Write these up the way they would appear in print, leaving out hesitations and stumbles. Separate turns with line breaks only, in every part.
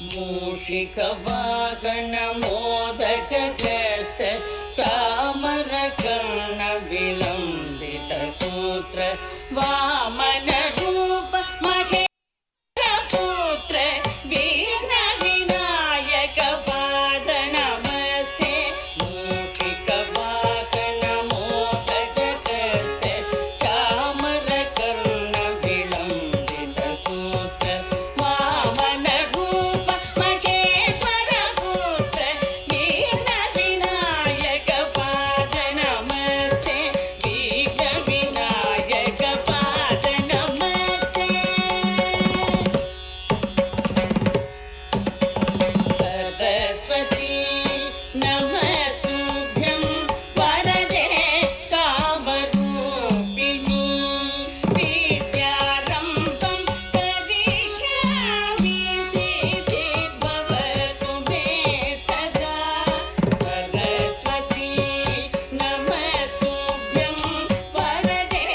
ಮೂಷಿಕವಾಹನ ಮೋದಕಸ್ಥ ಚಾಮರ ಕರ್ಣ ವಿಲಂಬಿತ ಸೂತ್ರ ವಾಮನ ರೂಪ ಮಹೇಂದ್ರ ಪುತ್ರ ವೀರ ವಿನಾಯಕ ಪಾದ ನಮಸ್ತೆ. ಮೂಷಿಕವಾಹನ ಮೋದಕಸ್ಥ ಚಾಮರ ಕರ್ಣ ವಿಲಂಬಿತ ಸೂತ್ರ ವಾಮನ ರೂಪ ಮಹೇಶ್ವರ ಪುತ್ರ ವೀರ ವಿನಾಯಕ ಪಾದ ನಮಸ್ತೆ. ವೀರ ವಿನಾಯಕ ಪಾದ ನಮಸ್ತೆ. ಸರಸ್ವತಿ ನಮಸ್ತುಭ್ಯಂ ವರದೆ ಕಾಮರೂಪಿಣಿ ವಿದ್ಯಾರಂಭಂ ಕರಿಷ್ಯಾಮಿ ಸಿದ್ಧಿರ್ಭವತು ಮೇ ಸದಾ. ಸರಸ್ವತಿ ನಮಸ್ತುಭ್ಯಂ ವರದೆ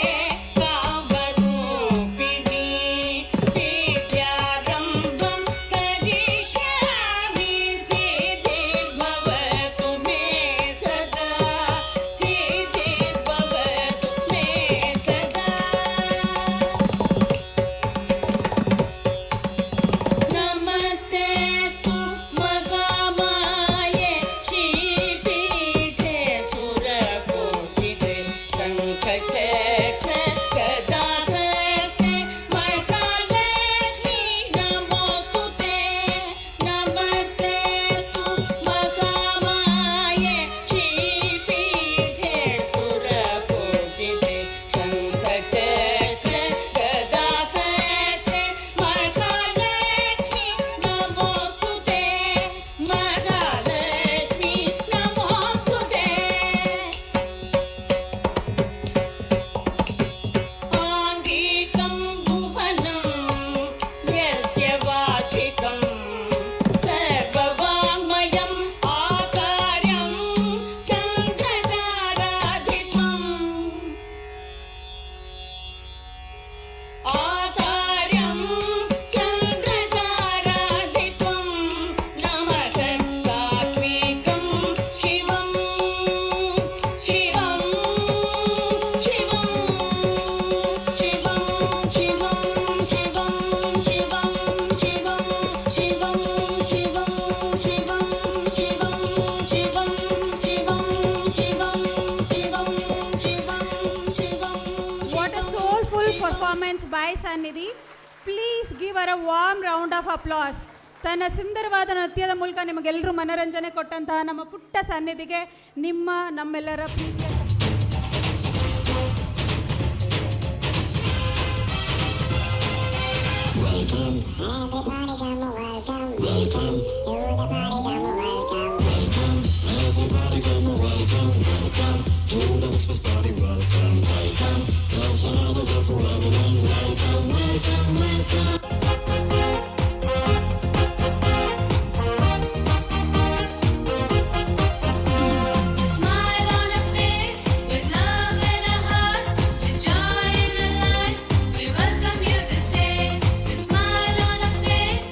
ಕಾಮರೂಪಿಣಿ ವಿದ್ಯಾರಂಭಂ ಕರಿಷ್ಯಾಮಿ ಸಿದ್ಧಿರ್ಭವತು ಮೇ ಸದಾ. ಸಿದ್ಧಿರ್ಭವತು ಮೇ ಸದಾ. ನಮಸ್ತೆಸ್ತು ಮಹಾಮಾಯೆ ಶ್ರೀಪೀಠೆ ಸುರಪೂಜಿತೆ ಶಂಖಚಕ್ರ ಗದಾಹಸ್ತೆ ಮಹಾಲಕ್ಷ್ಮೀ ನಮೋಸ್ತುತೆ. ನಮಸ್ತೆಸ್ತು ಮಹಾಮಾಯೆ ಶ್ರೀಪೀಠೆ ಸುರಪೂಜಿತೆ ಶಂಖಚಕ್ರ ಗದಾಹಸ್ತೆ ಮಹಾಲಕ್ಷ್ಮೀ ನಮೋಸ್ತುತೆ. ಮಹಾಲಕ್ಷ್ಮೀ ನಮೋಸ್ತುತೆ. ಆಂಗಿಕಂ ಭುವನಂ ಯಸ್ಯ ವಾಚಿಕಂ ಸರ್ವವಾङ्मयಂ ಆಕಾರ್ಯಂ ಚಂದ್ರತಾರಾಧಿಪಂ. ಆಕಾರ್ಯಂ ಚಂದ್ರತಾರಾಧಿಪಂ ನಮಃ ಸಾತ್ವಿಕಂ ಶಿವಂ ಶಿವಂ ಶಿವಂ ಶಿವಂ ಶಿವಂ ಶಿವಂ ಶಿವಂ ಶಿವಂ ಶಿವಂ ಶಿವಂ ಶಿವಂ ಶಿವಂ ಶಿವಂ ಶಿವಂ ಶಿವಂ ಶಿವಂ ಶಿವಂ ಶಿವಂ.
What a soulful performance by Sannidhi. Please give her a warm round of applause. ತನ್ನ ಸುಂದರವಾದ ನೃತ್ಯದ ಮೂಲಕ ನಿಮಗೆಲ್ಲರೂ ಮನರಂಜನೆ ಕೊಟ್ಟಂತಹ ನಮ್ಮ ಪುಟ್ಟ ಸನ್ನಿಧಿಗೆ ನಮ್ಮೆಲ್ಲರ ಪ್ರೀತಿಯ
Welcome. Everybody come welcome. Welcome to the party come welcome. Welcome. Everybody come welcome. Welcome to the Christmas party welcome. Welcome. There's another day for everyone. Welcome, welcome, welcome.
Smile on a face, with love in our hearts, with joy in our life. We welcome you this day. With smile on a face,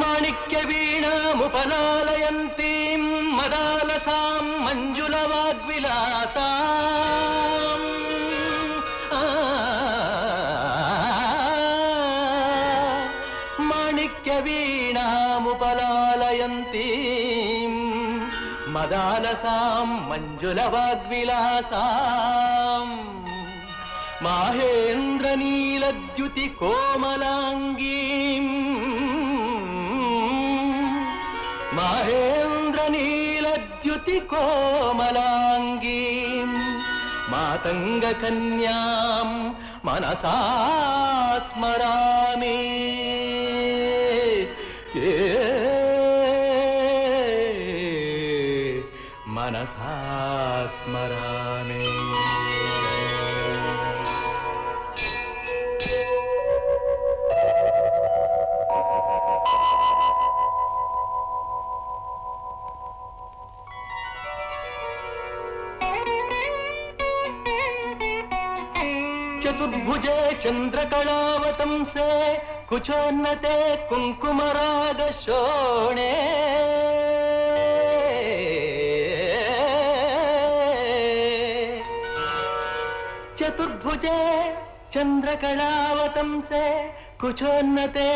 माणिक्यवीणामुपलालयन्तीं मदालसां मञ्जुलवाग्विलासाम् माणिक्यवीणामुपलालयन्तीं मदालसां मञ्जुलवाग्विलासाम् माहेन्द्रनीलद्युतिकोमलाङ्गीम् माहेन्द्रनीलद्युतिकोमलाङ्गीम् मातङ्गकन्यां मनसा स्मरामि मनसा स्मरामि चतुर्भुजे चंद्रकलावतंसे कुचोन्नते कुंकुमरागशोणे चतुर्भुजे चंद्रकलावतंसे कुचोन्नते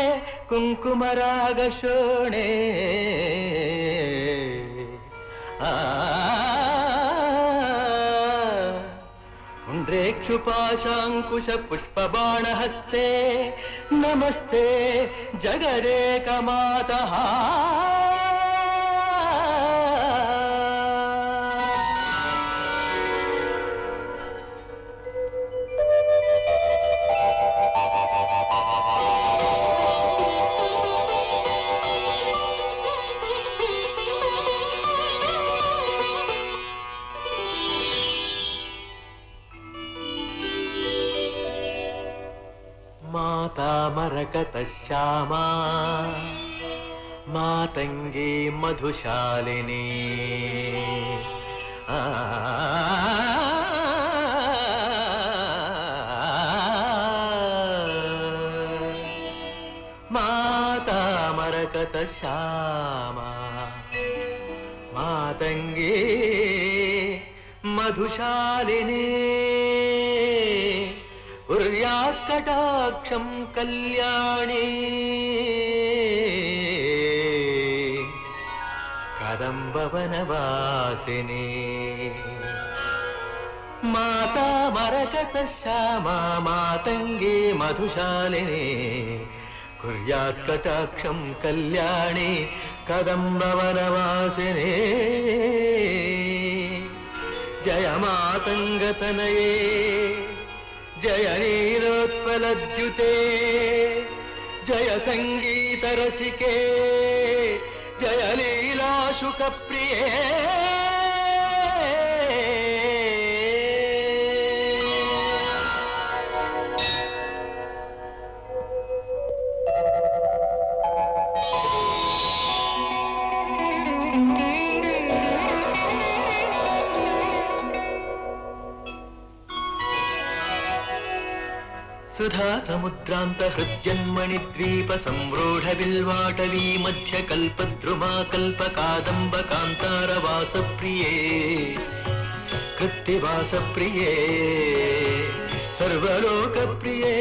कुंकुमरागशोणे पुण्ड्रेक्षुपाशाङ्कुश पुष्पबाणहस्ते नमस्ते जगदेकमातः मातामरकतश्यामा मातङ्गी मधुशालिनी मातामरकतश्यामा मातङ्गी मधुशालिनी उर्यात्कटाक्षं कल्याणी कदम्बवनवासिनी माता मरकतश्यामा मातङ्गी मधुशालिनी कुर्यात्कटाक्षं कल्याणी कदम्बवनवासिनी जय मातङ्गतनये जय नीलोत्पलद्युते जय संगीतरसिके जय लीलाशुकप्रिये सुधा समुद्रांत हृद्यन्मणि द्वीप संरूढ़ बिल्वाटवी मध्य कल्पद्रुमा कल्प कादंब कांतार वास प्रिये कृत्तिवास प्रिये सर्वलोक प्रिये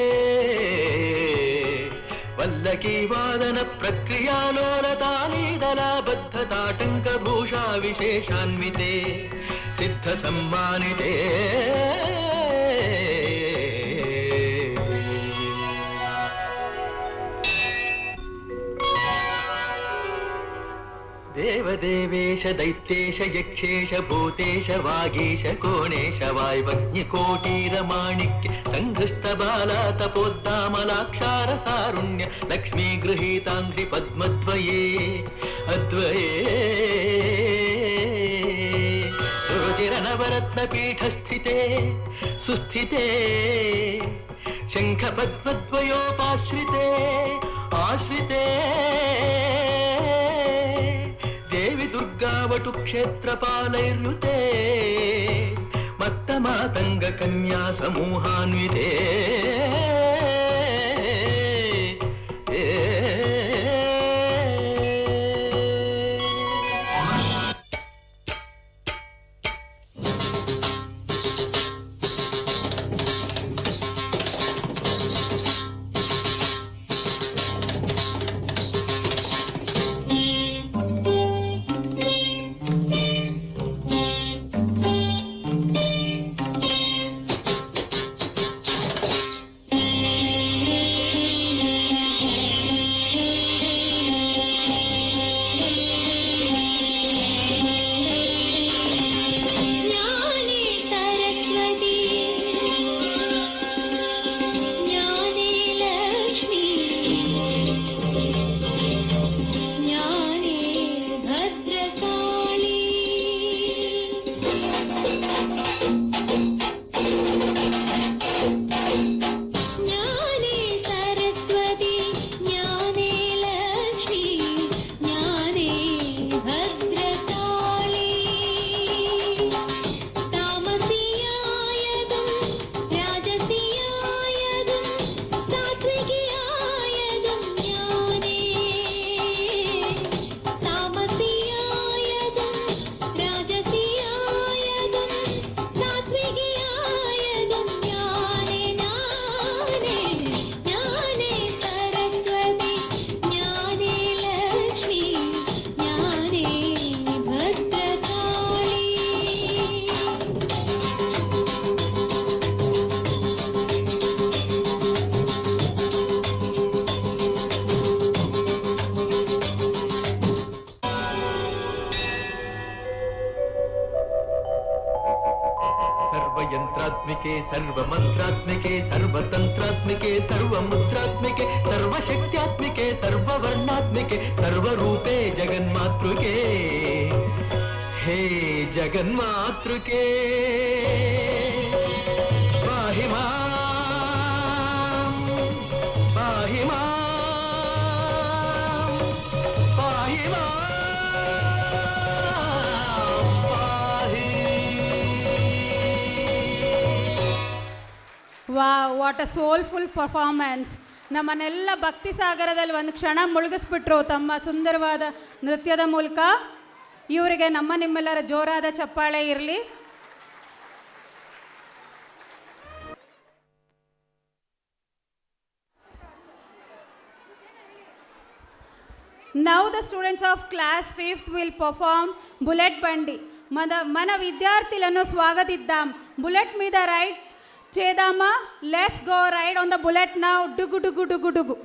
वल्लकी वादन प्रक्रियालोलतालीदला बद्धताटंक भूषा विशेषान्विते सिद्ध सम्मानिते देवदेवेश दैत्येश यक्षेश भूतेश वागीश कोणेश वायवज्ञकोटीरमाणिक्य संघृष्ट बाला तपोद्दामलाक्षार सारुण्य लक्ष्मी गृहीतांघ्रि पद्मद्वये अद्वये सुरुचिरनवरत्न पीठ स्थिते सुस्थिते शंख पद्मद्वयोपाश्रिते आश्रिते दुर्गावटु क्षेत्रपालैर्युते मत्तमातंग कन्या समूहान्विते सर्वज्ञात्मिके सर्वमन्त्रात्मिके सर्वतन्त्रात्मिके सर्वमुद्रात्मिके सर्वशक्त्यात्मिके सर्ववर्णात्मिके सर्वरूपे जगन्मातृके हे जगन्मातृके पाहि मां पाहि मां पाहि मां पाहि
wow, what a soulful performance. ನಮ್ಮನ್ನೆಲ್ಲ ಭಕ್ತಿ ಸಾಗರದಲ್ಲಿ ಒಂದು ಕ್ಷಣ ಮುಳುಗಿಸ್ಬಿಟ್ರು ತಮ್ಮ ಸುಂದರವಾದ ನೃತ್ಯದ ಮೂಲಕ. ಇವರಿಗೆ ನಿಮ್ಮೆಲ್ಲರ ಜೋರಾದ ಚಪ್ಪಾಳೆ ಇರಲಿ. Now the students of class 5th will perform bullet బండి. మన విద్యార్థులను స్వాగతిద్దాం. బుల్లెట్ మీద రైడ్ చేద్దామా? Let's go ride on the bullet now. డుగు డుగు డుగు డుగు.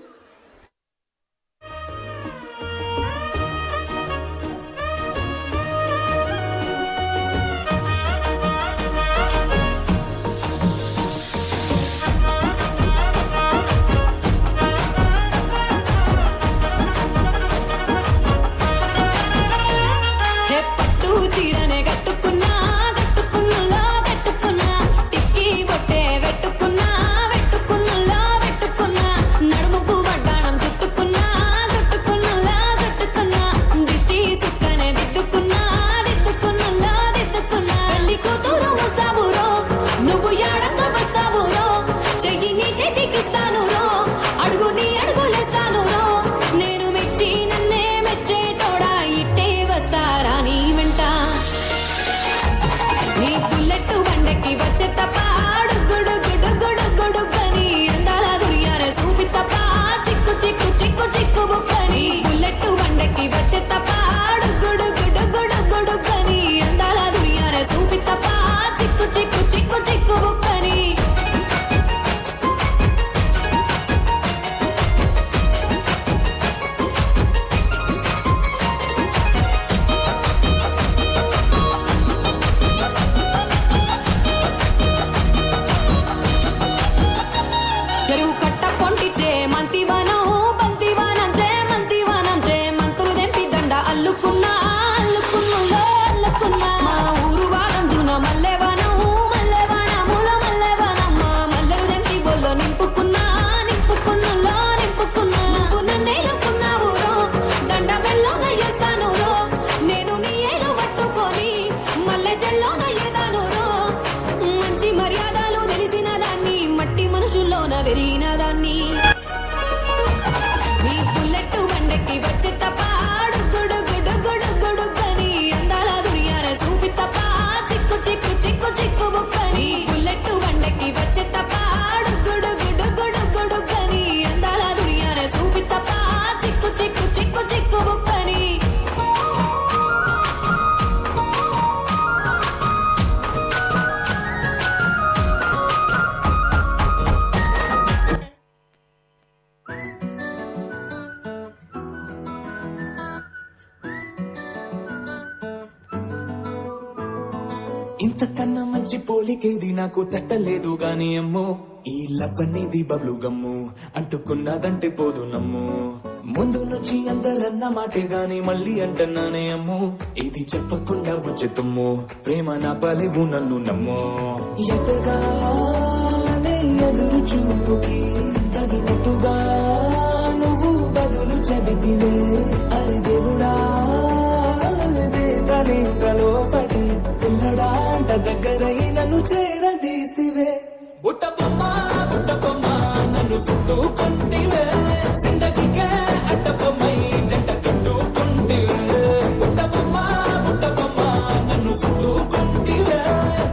చీరనే కట్టుకున్నా కట్టుకున్నలో కట్టుకున్నా టిక్కి బొట్టే పెట్టుకున్నా పెట్టుకున్నలో పెట్టుకున్నా నడుముకు వడ్డాణం చుట్టుకున్నా చుట్టుకున్నలో చుట్టుకున్నా దిష్టి సుక్కనే దిద్దుకున్నా దిద్దుకున్నలో దిద్దుకున్నా పెళ్లి కూతురు వస్తావురో నువ్వు యాడంగా వస్తావురో చెయ్యి నీ చేతికిస్తాను రో అడుగు నీ అడుగులేస్తాను రో నేను మెచ్చి నన్నే మెచ్చేటోడా ఇట్టే వస్తారా నీ వెంట నీ బుల్లెట్ బండకి వచ్చే తప్ప గుడు గుడు గుడు గుడు కని అందాల దునియానే చూపి తప్ప చిక్కు చిక్కు చిక్కు చిక్కు బుక్కని బుల్లెట్ బండకి వచ్చే తప్ప గుడు గుడు గుడు గుడు కని అందాల దునియానే చూపి తప్ప చిక్కు చిక్కు చిక్కు చిక్కు బుక్కని చెరువు కట్ట పొంటిచే మంతివానం బంతివానం చే మంతివానం చే మంతులు దెంపి దండ అల్లుకున్నా అల్లుకున్నులో అల్లుకున్నా మా ఊరు వాదం జూన మల్లెవానం మల్లెవానముల మల్లెవానం మా మల్లెలు దెంపి బొల్లో నింపుకున్నా నింపుకున్నులో నింపుకున్నా నువ్వు నన్నేలుకున్నావు రో దండ మెల్లోన ఎస్తాను రో నేను నీ ఏలు పట్టుకొని మల్లె జల్లోన ఎదాను రో మంచి మర్యాదలు తెలిసిన దాన్ని మట్టి మనుషుల్లోన వెరిగిన దాన్ని నీ బుల్లెట్ బండకి వచ్చే తప్ప గుడు గుడు గుడు గుడు కని అందాల దునియానే చూపి తప్ప చిక్కు చిక్కు చిక్కు చిక్కు బుక్కని బుల్లెట్ బండకి వచ్చే తప్ప గుడు గుడు గుడు గుడు కని అందాల దునియానే చూపి తప్ప చిక్కు చిక్కు చిక్కు చిక్కు బుక్కని
ఇంతకన్నా మంచి పోలికేది నాకు తట్టలేదు గాని అమ్మో ఈ లవ్ అనేది బబ్లు గమ్ము అంటుకున్నదంటే పోదు నమ్ము ముందు నుంచి అందరన్న మాటే గాని మళ్ళీ అంటున్నానే అమ్ము ఇది చెప్పకుండా వచ్చే తుమ్ము ప్రేమ నా పలేవు నన్ను నమ్ము ఎటగానే ఎదురు చూపుకి తగినట్టుగా నువ్వు బదులు చెబితివే అరే దేవుడా లోపటి పిల్లడాంట దగ్గరై నన్ను చేరదీస్తివే బుట్ట బొమ్మ నన్ను చుట్టుకుంటివే జిందగీకే అడ్డ బొమ్మై జంట కట్టుకుంటివే బుట్ట బొమ్మ నన్ను చుట్టుకుంటివే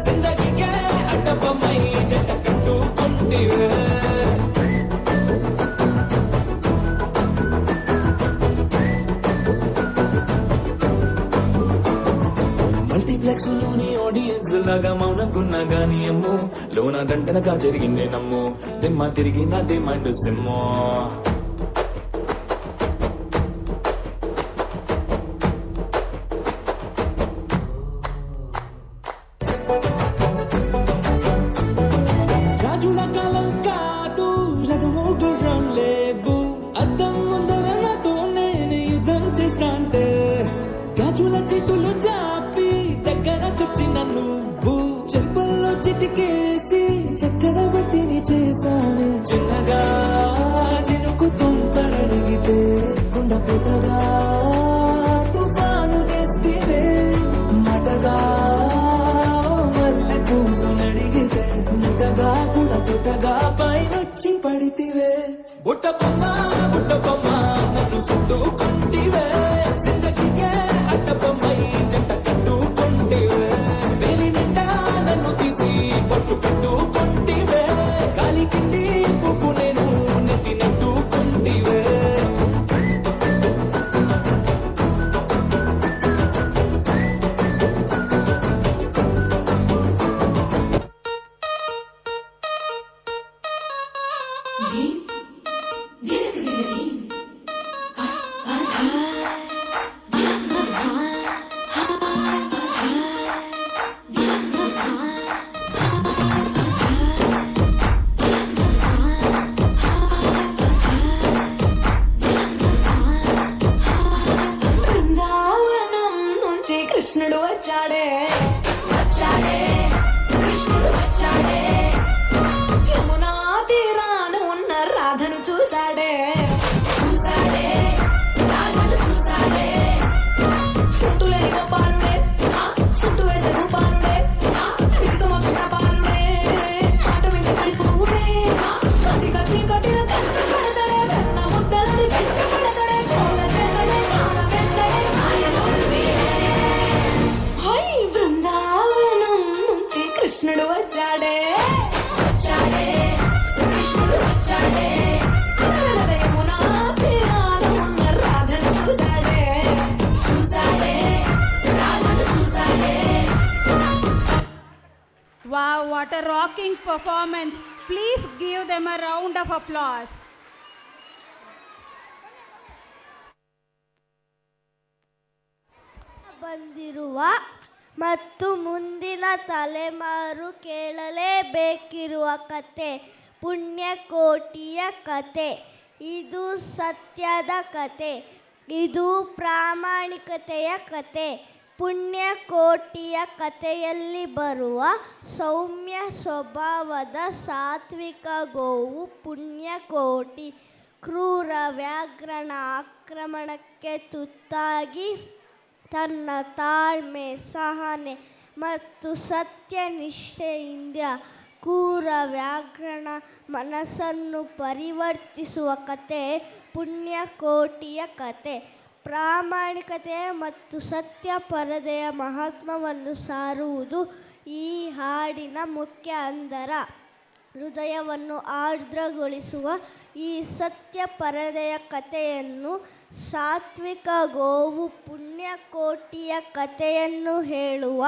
జిందగీకే అడ్డ బొమ్మై జంట కట్టుకుంటివే మల్టీప్లెక్స్ లోని ఆడియన్స్ లాగా మౌనకున్నా గాని అమ్ము లోన గంటనగా జరిగిందే నమ్ము దిమ్మ తిరిగి నా దిమ్మండు సిమ్మో చేసిన అంటే గాజుల చేతులు జాపి దగ్గరకొచ్చిన నువ్వు చెంపల్లో చిటికేసి చక్రవర్తిని చేశాను చిన్నగా చినుకు తుంపరడిగితే కుండ పెద్దగా తుఫాను తెస్తే మటగా మల్లె పువ్వు నడిగితే ముటగా కూడా తుటగా పైనొచ్చి పడితివే బుట్ట బొమ్మ నన్ను చుట్టుకుంటివే జిందగీకే అట్ట బొమ్మై జంట కట్టుకుంటివే వేలి నిండా నన్ను తీసి పట్టు పెట్టుకుంటివే గాలి కింది పువ్వు నేను నెత్తి నెట్టుకుంటివే
బృందావనం నుంచి కృష్ణుడు వచ్చాడే వచ్చాడే కృష్ణుడు వచ్చాడే యమునా తీరాన ఉన్న రాధను చూశాడే చూశాడే రాధను చూశాడే చుట్టులేని గోపాలుడే చుట్టు వేసే గోపాలుడే విషమొచ్చిన పాలుడే మాట వెంట పడిపోవుడే కటిక చీకటిన కట్టు పడతాడే కన్న ముద్దలని పెట్టు పడతాడే కోళ్ళ చేతనే కాల వేస్తాడే మాయలో హై బృందావనం నుంచి కృష్ణుడు వచ్చాడే వచ్చాడే కృష్ణుడు వచ్చాడే యమునా తీరాన ఉన్న రాధను చూశాడే చూశాడే రాధను చూశాడే
Wow, what a rocking performance. Please give them a round of applause.
ಬಂದಿರುವ ಮತ್ತು ಮುಂದಿನ ತಲೆಮಾರು ಕೇಳಲೇಬೇಕಿರುವ ಕತೆ ಪುಣ್ಯಕೋಟಿಯ ಕತೆ. ಇದು ಸತ್ಯದ ಕತೆ, ಇದು ಪ್ರಾಮಾಣಿಕತೆಯ ಕತೆ. ಪುಣ್ಯಕೋಟಿಯ ಕಥೆಯಲ್ಲಿ ಬರುವ ಸೌಮ್ಯ ಸ್ವಭಾವದ ಸಾತ್ವಿಕ ಗೋವು ಪುಣ್ಯಕೋಟಿ ಕ್ರೂರ ವ್ಯಾಘ್ರನ ಆಕ್ರಮಣಕ್ಕೆ ತುತ್ತಾಗಿ ತನ್ನ ತಾಳ್ಮೆ, ಸಹನೆ ಮತ್ತು ಸತ್ಯನಿಷ್ಠೆಯಿಂದ ಕ್ರೂರ ವ್ಯಾಘ್ರನ ಮನಸ್ಸನ್ನು ಪರಿವರ್ತಿಸುವ ಕತೆ ಪುಣ್ಯಕೋಟಿಯ ಕತೆ. ಪ್ರಾಮಾಣಿಕತೆ ಮತ್ತು ಸತ್ಯಪರತೆಯ ಮಹತ್ವವನ್ನು ಸಾರುವುದು ಈ ಹಾಡಿನ ಮುಖ್ಯ ಅಂದರ. ಹೃದಯವನ್ನು ಆರ್ದ್ರಗೊಳಿಸುವ ಈ ಸತ್ಯಪರತೆಯ ಕಥೆಯನ್ನು, ಸಾತ್ವಿಕ ಗೋವು ಪುಣ್ಯಕೋಟಿಯ ಕಥೆಯನ್ನು ಹೇಳುವ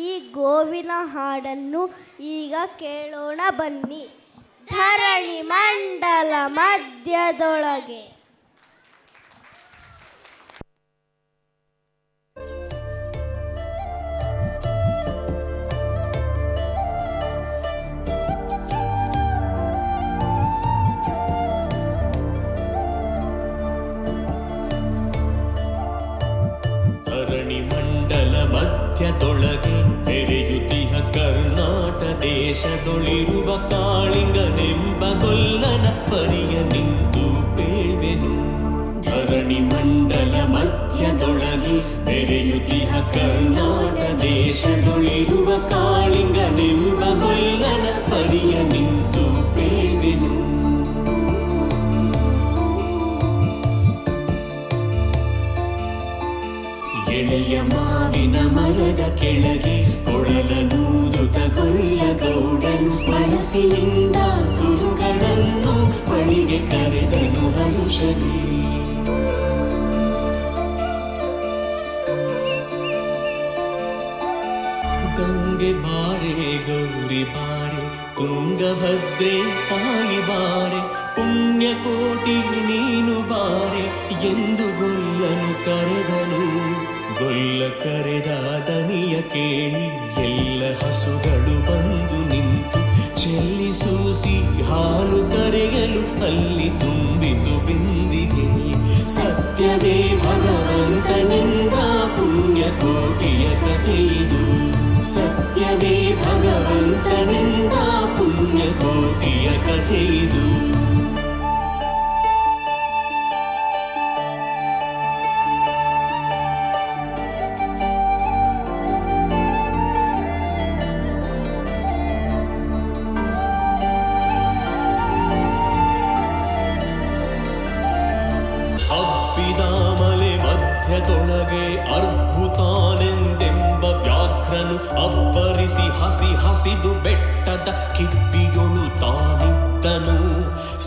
ಈ ಗೋವಿನ ಹಾಡನ್ನು ಈಗ ಕೇಳೋಣ ಬನ್ನಿ. ಧರಣಿ ಮಂಡಲ ಮಧ್ಯದೊಳಗೆ
ಮಂಡಲ ಮಧ್ಯದೊಳಗೆ ಬೆರೆಯುತ್ತಿಹ ಕರ್ನಾಟ ದೇಶದೊಳಿರುವ ಕಾಳಿಂಗನೆಂಬ ಗೊಲ್ಲನ ಪರಿಯ ನಿಂತು ಪೇಳ್ವೆನು. ಧರಣಿ ಮಂಡಲ ಮಧ್ಯದೊಳಗೆ ಬೆರೆಯುತ್ತಿಹ ಕರ್ನಾಟ ದೇಶದೊಳಿರುವ ಕಾಳಿಂಗನೆಂಬ ಗೊಲ್ಲನ ಪರಿಯ ನಿಂತು ಪೇಳ್ವೆನು. ಎಳೆಯ ಮಾವಿನ ಮರದ ಕೆಳಗೆ ಕೊಳಲನೂದುತ ಗೊಲ್ಲ ಗೌಡನು ಮನಸ್ಸಿನಿಂದ ಗುರುಗಳನ್ನು ಬಳಿಗೆ ಕರೆದನು ಹರುಷದಿ. ಗಂಗೆ ಬಾರೆ ಗೌರಿ ಬಾರೆ ತುಂಗಭದ್ರೆ ತಾಯಿ ಬಾರೆ ಪುಣ್ಯಕೋಟಿ ನೀನು ಬಾರೆ ಎಂದು ಗೊಲ್ಲನು ಕರೆದನು. ಗೊಲ್ಲ ಕರೆದ ದನಿಯ ಕೇಳಿ ಎಲ್ಲ ಹಸುಗಳು ಬಂದು ನಿಂತು ಚೆಲ್ಲಿಸೂಸಿ ಹಾಲು ಕರೆಯಲು ಅಲ್ಲಿ ತುಂಬಿತು ಬಿಂದಿಗೆ. ಸತ್ಯವೇ ಭಗ ಭಗವಂತನಿಂದ ಪುಣ್ಯಕೋಟಿಯ ಕಥೆಯಿದು ಸತ್ಯವೇ ಭಗವಂತನಿಂದ ಪುಣ್ಯಕೋಟಿಯ ಕಥೆಯಿದು ಅಬ್ಬಿದಾಮಲೆ ಮಧ್ಯದೊಳಗೆ ಅರ್ಭುತಾನೆಂದೆಂಬ ವ್ಯಾಘ್ರನು ಅಬ್ಬರಿಸಿ ಹಸಿದು ಬೆಟ್ಟದ ಕಿಪ್ಪಿಯೊಳು ತಾನಿದ್ದನು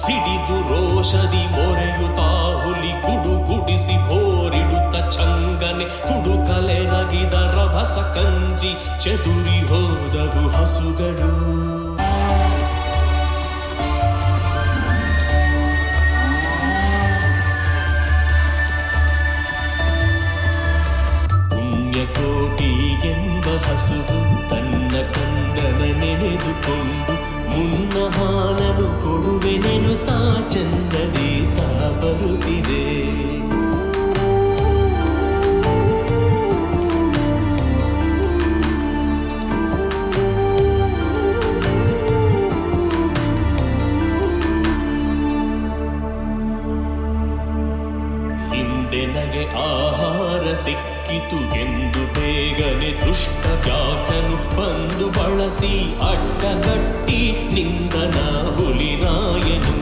ಸಿಡಿದು ರೋಷದಿ ಮೊರೆಯುತ್ತಾ ಹುಲಿ ಗುಡುಗುಡಿಸಿ ಹೋರಿಡುತ್ತ ಚಂಗನೆ ತುಡುಕಲೆರಗಿದ ರಭಸ ಕಂಜಿ ಚದುರಿ ಹೋದವು ಹಸುಗಳು ಕೋಟಿ ಎಂಬ ಹಸುವು ತನ್ನ ಕಂದನ ನೆನೆದುಕೊಂಡು ಮುನ್ನ ಹಾಲನು ಕೊಡುವೆನೆನು ತಾ ಚಂದದಿ ತಾ ಬರುತ್ತಿದೆ ಹಿಂದೆ ನಗೆ ಆಹಾರ ಸಿಕ್ಕಿತು ಎಂದು ಬೇಗನೆ ದುಷ್ಟ ವ್ಯಾಘ್ರನು ಬಂದು ಬಳಸಿ ಅಡ್ಡಗಟ್ಟಿ ನಿಂದನ ಹುಲಿರಾಯನು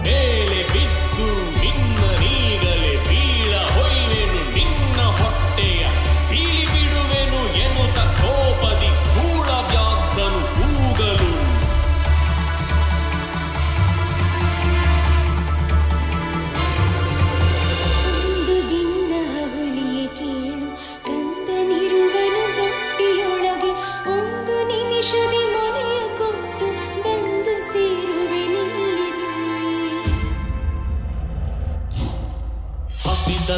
ಮೇಲೆ ಬಿದ್ದು ನಿನ್ನ ನೀಗಲೆ ಬೀಳ ಹೊಯ್ವೆನು ನಿನ್ನ ಹೊಟ್ಟೆಯ ಸೀಳಿ ಬಿಡುವೆನು ಎನ್ನುತ್ತ ಕೋಪದಿ ಕೂಳ ವ್ಯಾಘ್ರನು ಕೂಗಲು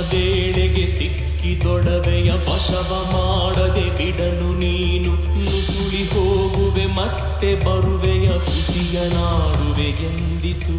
ವೇಳೆಗೆ ಸಿಕ್ಕಿದೊಡವೆಯ ವಶವ ಮಾಡದೆ ಬಿಡಲು ನೀನು ನುಸುಳಿ ಹೋಗುವೆ ಮತ್ತೆ ಬರುವೆಯ ಖುಷಿಯ ನಾಡುವೆ ಎಂದಿತು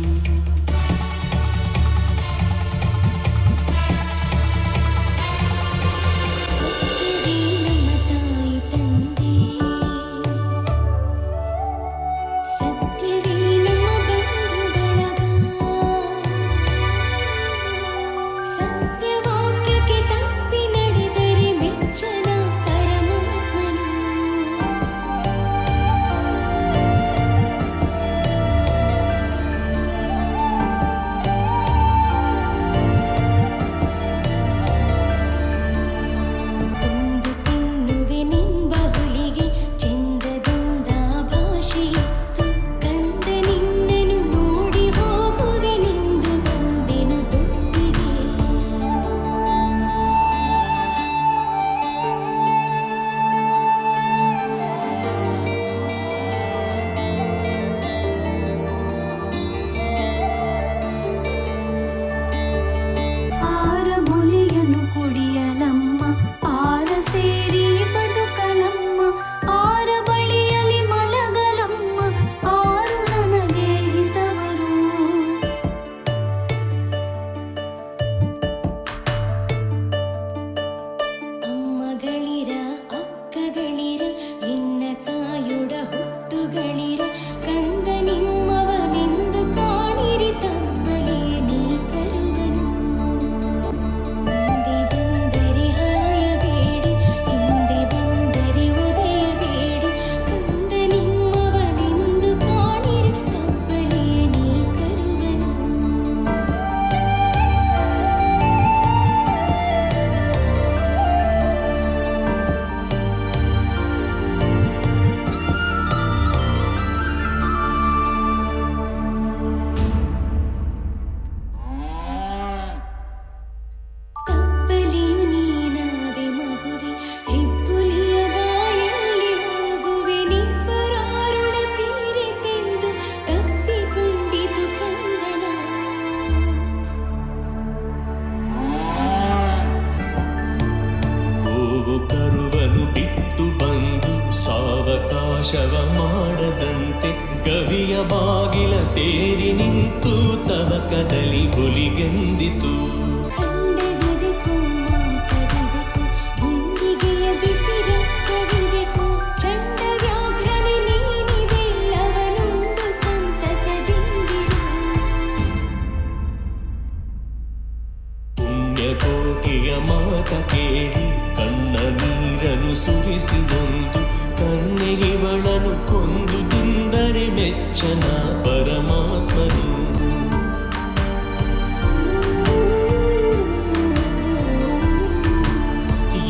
ಬಾಗಿಲ ಸೇರಿ ನಿಂತು ತವಕದಲ್ಲಿ ಹುಲಿಗೆಂದಿತು.
ಖಂಡವಿದೆಕೋ ಮಾಂಸವಿದೆಕೋ ಗುಂಡಿಗೆಯ ಬಿಸಿ ರಕ್ತವಿದೆಕೋ ಚಂಡ ವ್ಯಾಘ್ರನೆ ನೀನಿದೆಲ್ಲವನುಂಡು ಸಂತಸದಿಂದಿರು.
ಪುಣ್ಯಕೋಟಿಯ ಮಾತ ಕೇಳಿ ಕಣ್ಣ ನೀರನ್ನು ಸುರಿಸಿ ನೊಂದು ಕನ್ನೆಗಿವಳನು ಕೊಂದು ತಿಂದರೆ ಮೆಚ್ಚನ ಪರಮಾತ್ಮನು.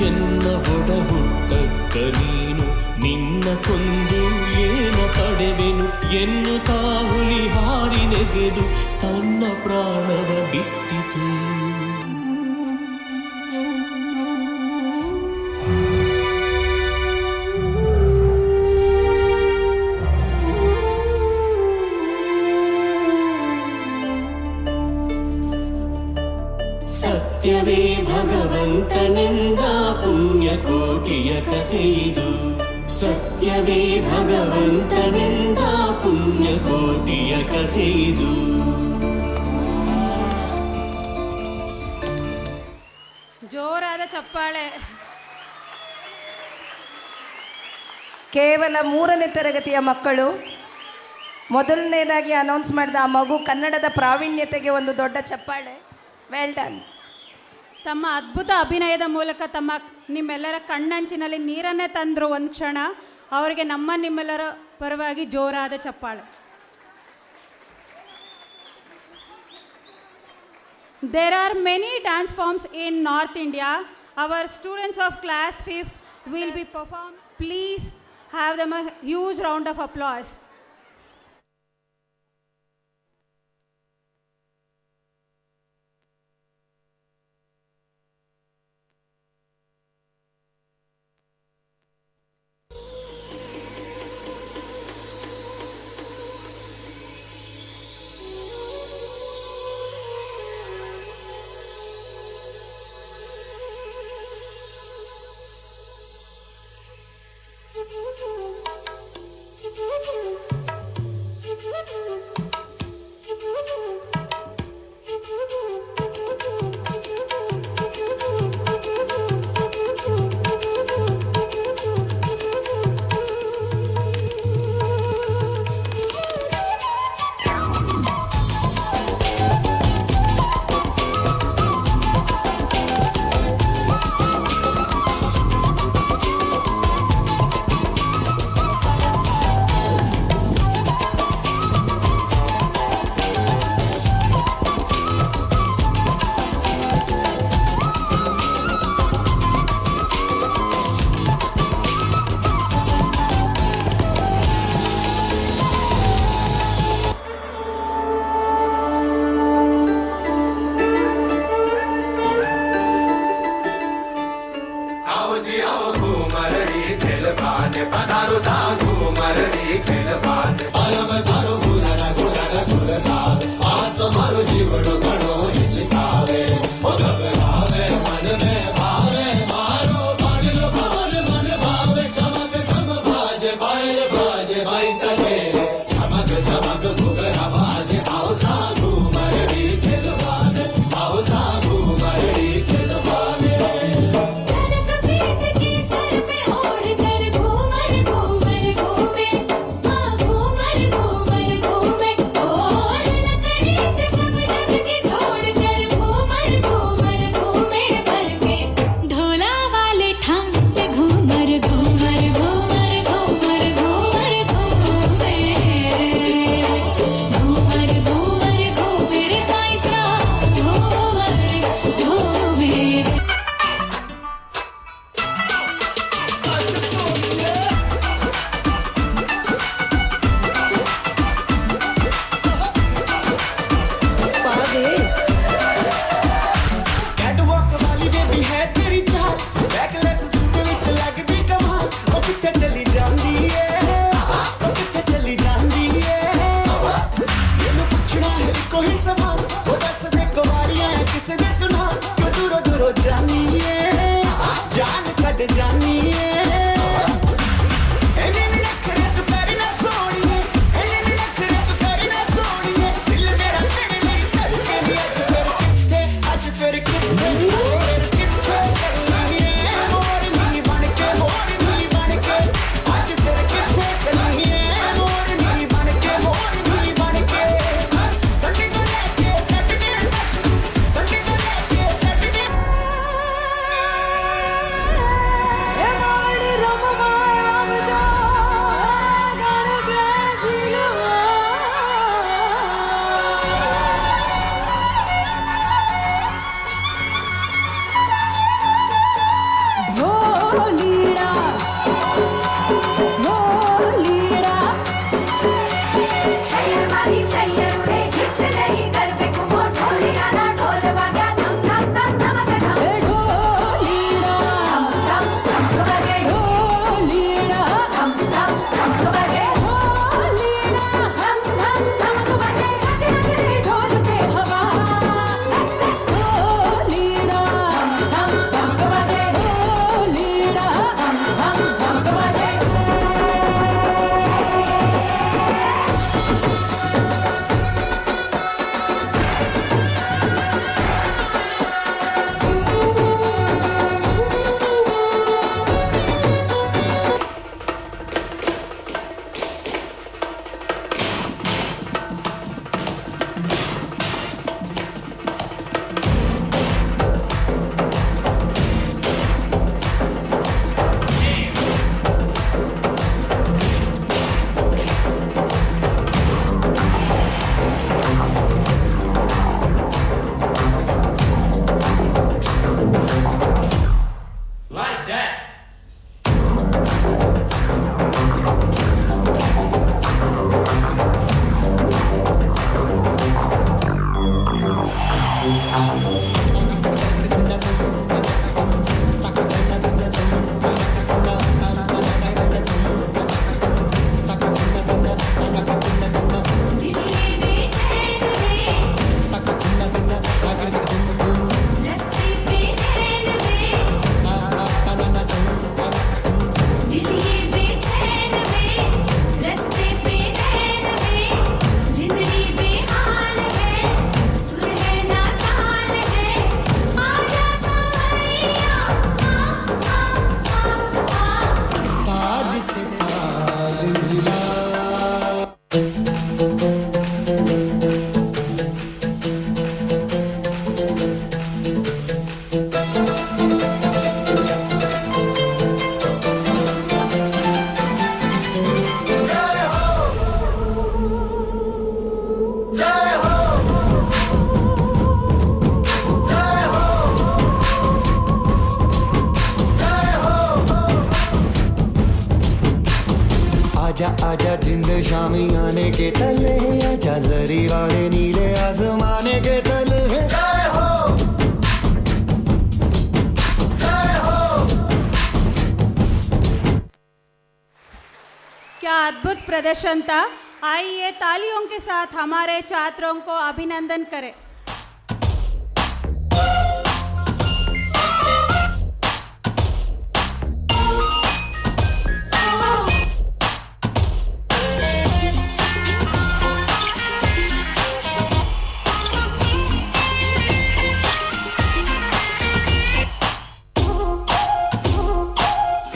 ಎನ್ನ ಒಡ ಹುಟ್ಟಕ್ಕ ನೀನು ನಿನ್ನ ಕೊಂದು ಏನ ಪಡೆವೆನು ಎನ್ನುತ್ತಾ ಹುಲಿ ಹಾರಿ ನೆಗೆದು ತನ್ನ ಪ್ರಾಣವ ಬಿಟ್ಟಿತು. ಸತ್ಯವೇ ಭಗವಂತನೆಂದ ಪುಣ್ಯಕೋಟಿಯ ಕಥೆಯಿದು. ಸತ್ಯವೇ ಭಗವಂತನೆಂದ ಪುಣ್ಯಕೋಟಿಯ ಕಥೆಯಿದು.
ಜೋರಾದ ಚಪ್ಪಾಳೆ.
ಕೇವಲ 3ನೇ ತರಗತಿಯ ಮಕ್ಕಳು. ಮೊದಲನೇದಾಗಿ ಅನೌನ್ಸ್ ಮಾಡಿದ ಆ ಮಗು ಕನ್ನಡದ ಪ್ರಾವೀಣ್ಯತೆಗೆ ಒಂದು ದೊಡ್ಡ ಚಪ್ಪಾಳೆ. Well done.
ತಮ್ಮ ಅದ್ಭುತ ಅಭಿನಯದ ಮೂಲಕ ನಿಮ್ಮೆಲ್ಲರ ಕಣ್ಣಂಚಿನಲ್ಲಿ ನೀರನ್ನೇ ತಂದರು ಒಂದು ಕ್ಷಣ. ಅವರಿಗೆ ನಿಮ್ಮೆಲ್ಲರ ಪರವಾಗಿ ಜೋರಾದ ಚಪ್ಪಾಳೆ. There are many dance forms in North India. Our students of class 5th will be performed. Please have them a huge round of applause.
आजा आजा जिंद शामी आने के तले है, आजा जरी वाले नीले आसमाने के तले है। जय हो जय हो।
क्या अद्भुत प्रदर्शन था। आइए तालियों के साथ हमारे छात्रों को अभिनंदन करें।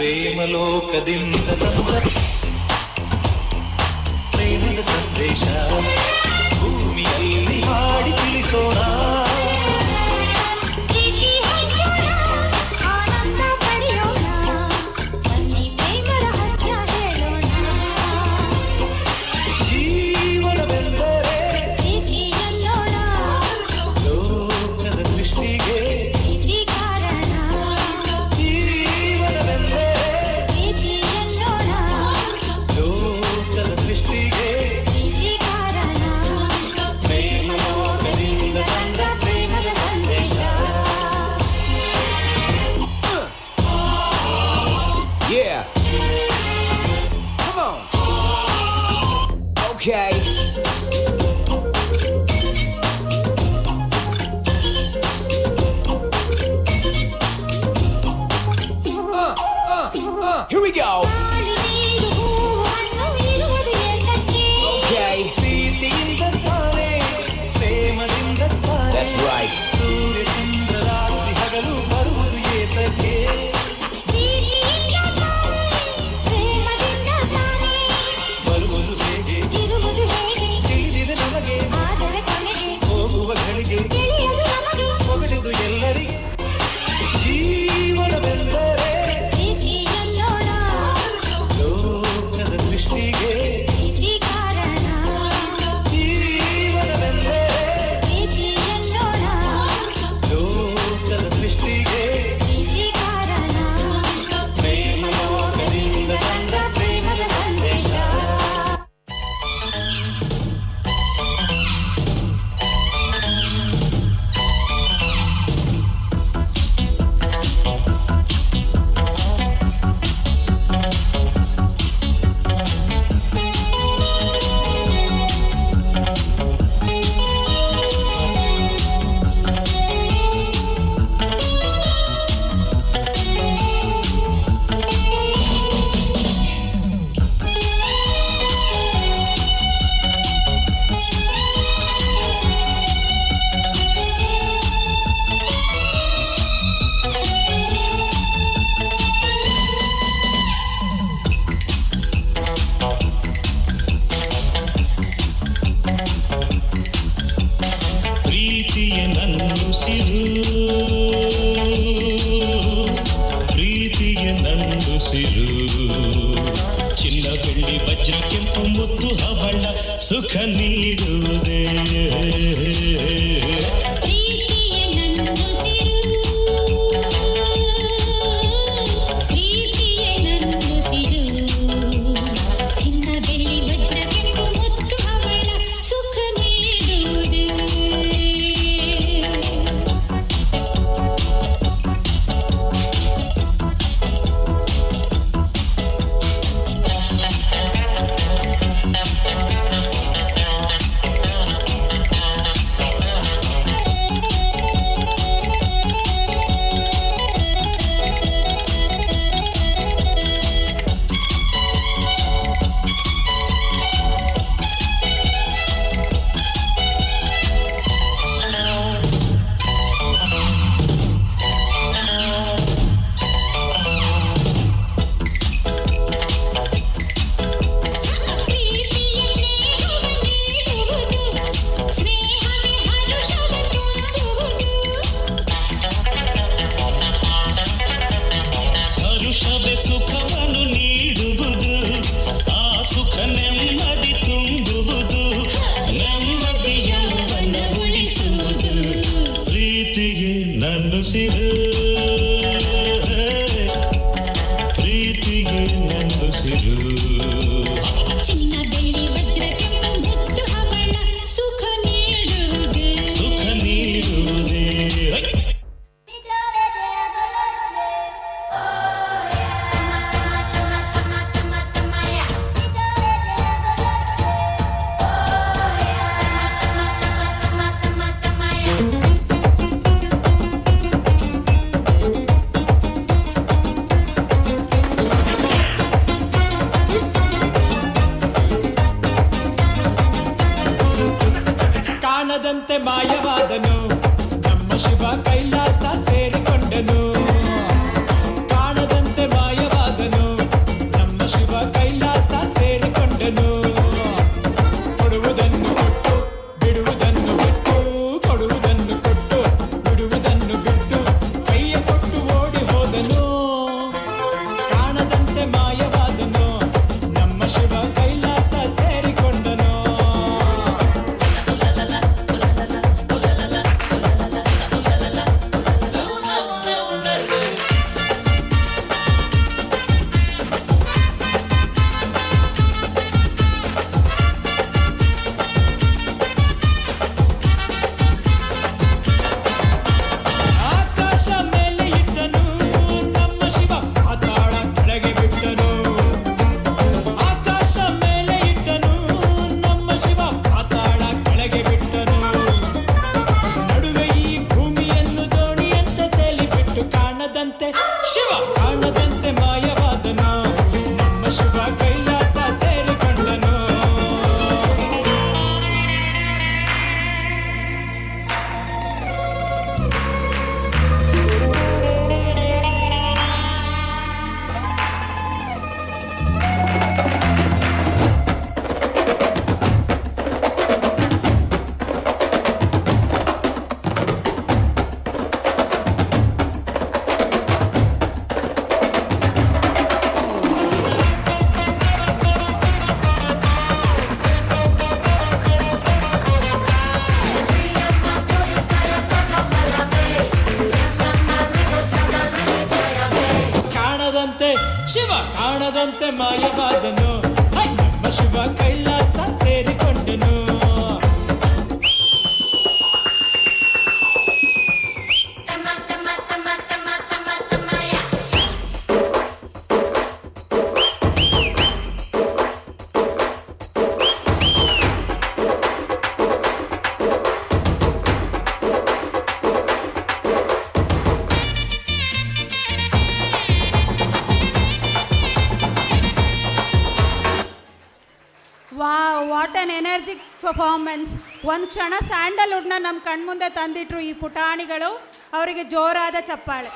ಪ್ರೇಮಲೋಕದಿಂದ ತಂದ ಪ್ರೇಮದ ಸಂದೇಶ ಭೂಮಿಯಲ್ಲಿ ಹಾಡಿ ತಿಳಿಸೋಣ.
Okay. Here we go. Okay. That's right.
ಉಸಿರು ಪ್ರೀತಿಗೆ ನಂದುಸಿರು ಚಿನ್ನ ಬೆಳ್ಳಿ ವಜ್ರ ಕೆಂಪು ಮುತ್ತು ಹವಳ ಸುಖ ನೀಡುವುದೇ ಸುಖವನ್ನು ನೀಡುವುದು ಆ ಸುಖ ನೆಮ್ಮದಿ ತುಂಬುವುದು ನೆಮ್ಮದಿಯನ್ನ ಉಳಿಸುವುದು ಪ್ರೀತಿಗೆ ನಂದುಸಿರು ಪ್ರೀತಿಗೆ ನಂದುಸಿರು
ಚಿನ್ನ ಬೆಳ್ಳಿ ವಜ್ರ ಕೆಂಪು ಮುತ್ತು ಹವಳ ಸುಖ ನೀಡುವುದೇ
ಸುಖ ನೀಡುವುದೇ
ಕಾಣದಂತೆ ಮಾಯವಾದನು ನಮ್ಮ ಶಿವ ಕೈಲಾಸ ಸೇರಿಕೊಂಡನು ಕಾಣದಂತೆ ಮಾಯವಾದನು ನಮ್ಮ ಶಿವ ಕೈಲಾಸ ಸೇರಿಕೊಂಡನು ಕೊಡುವುದನ್ನು ಕೊಟ್ಟು ಬಿಡುವುದನ್ನು ಬಿಟ್ಟು ಕೊಡುವುದನ್ನು ಕೊಟ್ಟು ಬಿಡುವುದನ್ನು ಬಿಟ್ಟು ಕೈಯ ಕೊಟ್ಟು ಓಡಿ ಹೋದನು ಕಾಣದಂತೆ ಮಾಯವಾದನು ನಮ್ಮ ಶಿವ ಕೈಲಾಸ ಸೇರಿಕೊಂಡನು ಆಕಾಶ ಮೇಲೆ ಇಟ್ಟನು ನಮ್ಮ ಶಿವ ಪಾತಾಳ ಕೆಳಗೆ ಬಿಟ್ಟನು ಆಕಾಶ ಮೇಲೆ ಇಟ್ಟನು ನಮ್ಮ ಶಿವ ಪಾತಾಳ ಕೆಳಗೆ ಬಿಟ್ಟನು ನಡುವೆ ಈ ಭೂಮಿಯನ್ನು ದೋಣಿಯಂತೆ ತೇಲಿಬಿಟ್ಟು ಕಾಣದಂತೆ ಶಿವ ಕಾಣದಂತೆ ಮಾಯವಾದನು ನಮ್ಮ ಶಿವ ಕೈಲಾಸ ಸೇರಿಕೊಂಡನು ಕಾಣದಂತೆ ಶಿವ ಕಾಣದಂತೆ ಮಾಯವಾದನು ಹೈ, ನಮ್ಮ ಶಿವ ಕೈಲಾಸ ಸೇರಿಕೊಂಡನು
wow, what an energetic performance. ಒಂದು ಕ್ಷಣ ಸ್ಯಾಂಡಲ್ವುಡ್ನ ನಮ್ಮ ಕಣ್ಮುಂದೆ ತಂದಿಟ್ರು ಈ ಪುಟಾಣಿಗಳು. ಅವರಿಗೆ ಜೋರಾದ ಚಪ್ಪಾಳೆ.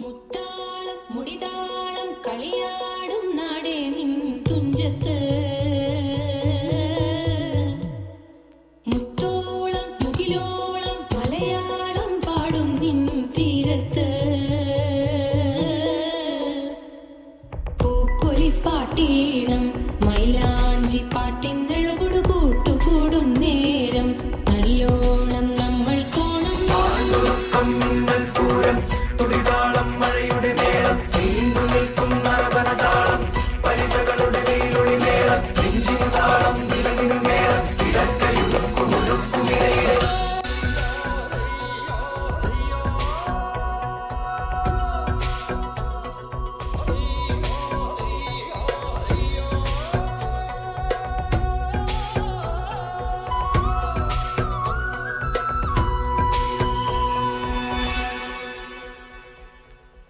മുത്താളം മുടിതാളം കളിയാടും നാടേ നിൻ തുഞ്ചത്ത് മുത്തോളം മുകിലോളം മലയാളം പാടും നിൻ തീരത്ത് പൂപ്പൊലിപ്പാട്ടീണം മൈലാഞ്ചി പാട്ടിനഴകൊടു കൂട്ടുകൂടും നേരം നല്ലോണം നമ്മൾ കോണം
തുടിതാളം മഴയുടെ മേളം നീണ്ടു നിൽക്കും നരവനതാളം പരിചകളുടെ വെയിലൊളി മേളം നെഞ്ചിനു താളം വിളങ്ങിനു മേളം ഇടക്കയുടുക്കുമിടയിലെ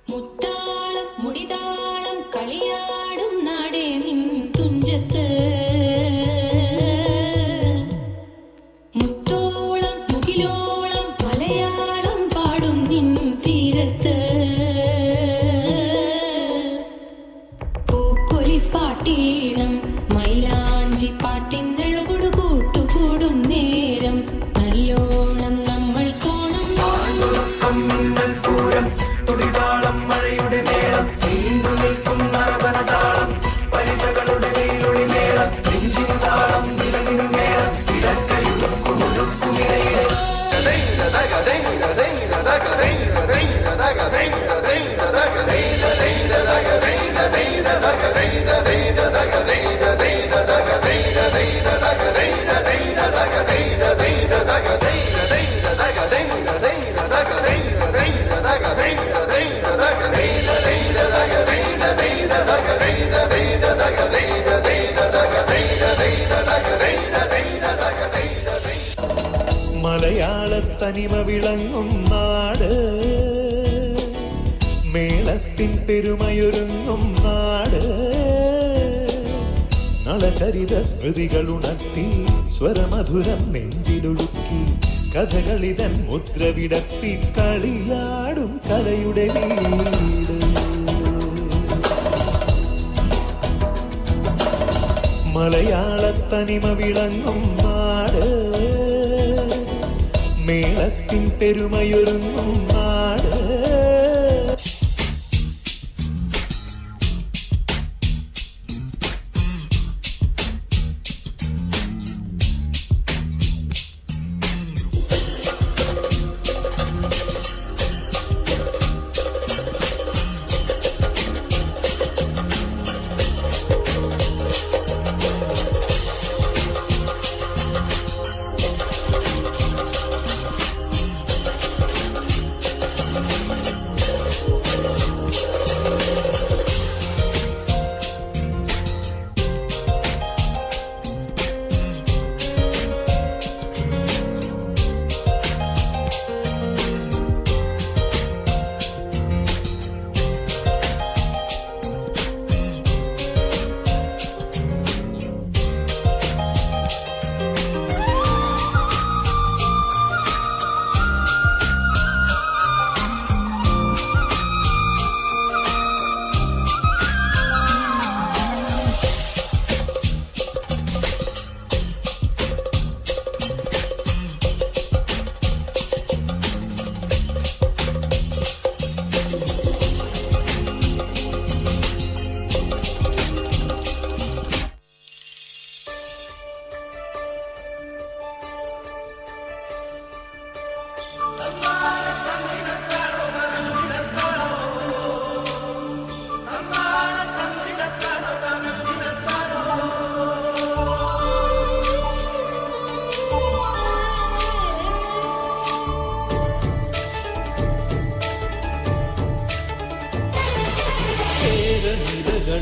മുത്താളം മുടിതാളം കളിയാടും നാടേ നിൻ തുഞ്ചത്ത് മുത്തോളം മുകിലോളം മലയാളം പാടും നിൻ തീരത്ത് പൂപ്പൊലിപ്പാട്ടീണം മൈലാഞ്ചി പാട്ടിനഴകൊടു കൂട്ടുകൂടും നേരം നല്ലോണം നമ്മൾ കോണം
തുടിതാളം മഴയുടെ മേളം നീണ്ടു നിൽക്കും നരവനതാളം പരിചകളുടെ വെയിലൊളി മേളം നെഞ്ചിനു താളം വിളങ്ങിനു മേളം ഇടക്കയുടുക്കുമിടയിലെ
മലയാളത്തനിമ വിളങ്ങും നാട് മേളത്തിൻ പെരുമയൊരുങ്ങും നാട് നളചരിത സ്മൃതികളുണർത്തി സ്വരമധുരം നെഞ്ചിലൊഴുക്കി കഥകളിതൻ മുദ്ര വിടർത്തി കളിയാടും കലയുടെ വീട് മലയാളത്തനിമ വിളങ്ങും നാട് മേളത്തിൻ പെരുമയൊരുങ്ങും നാട്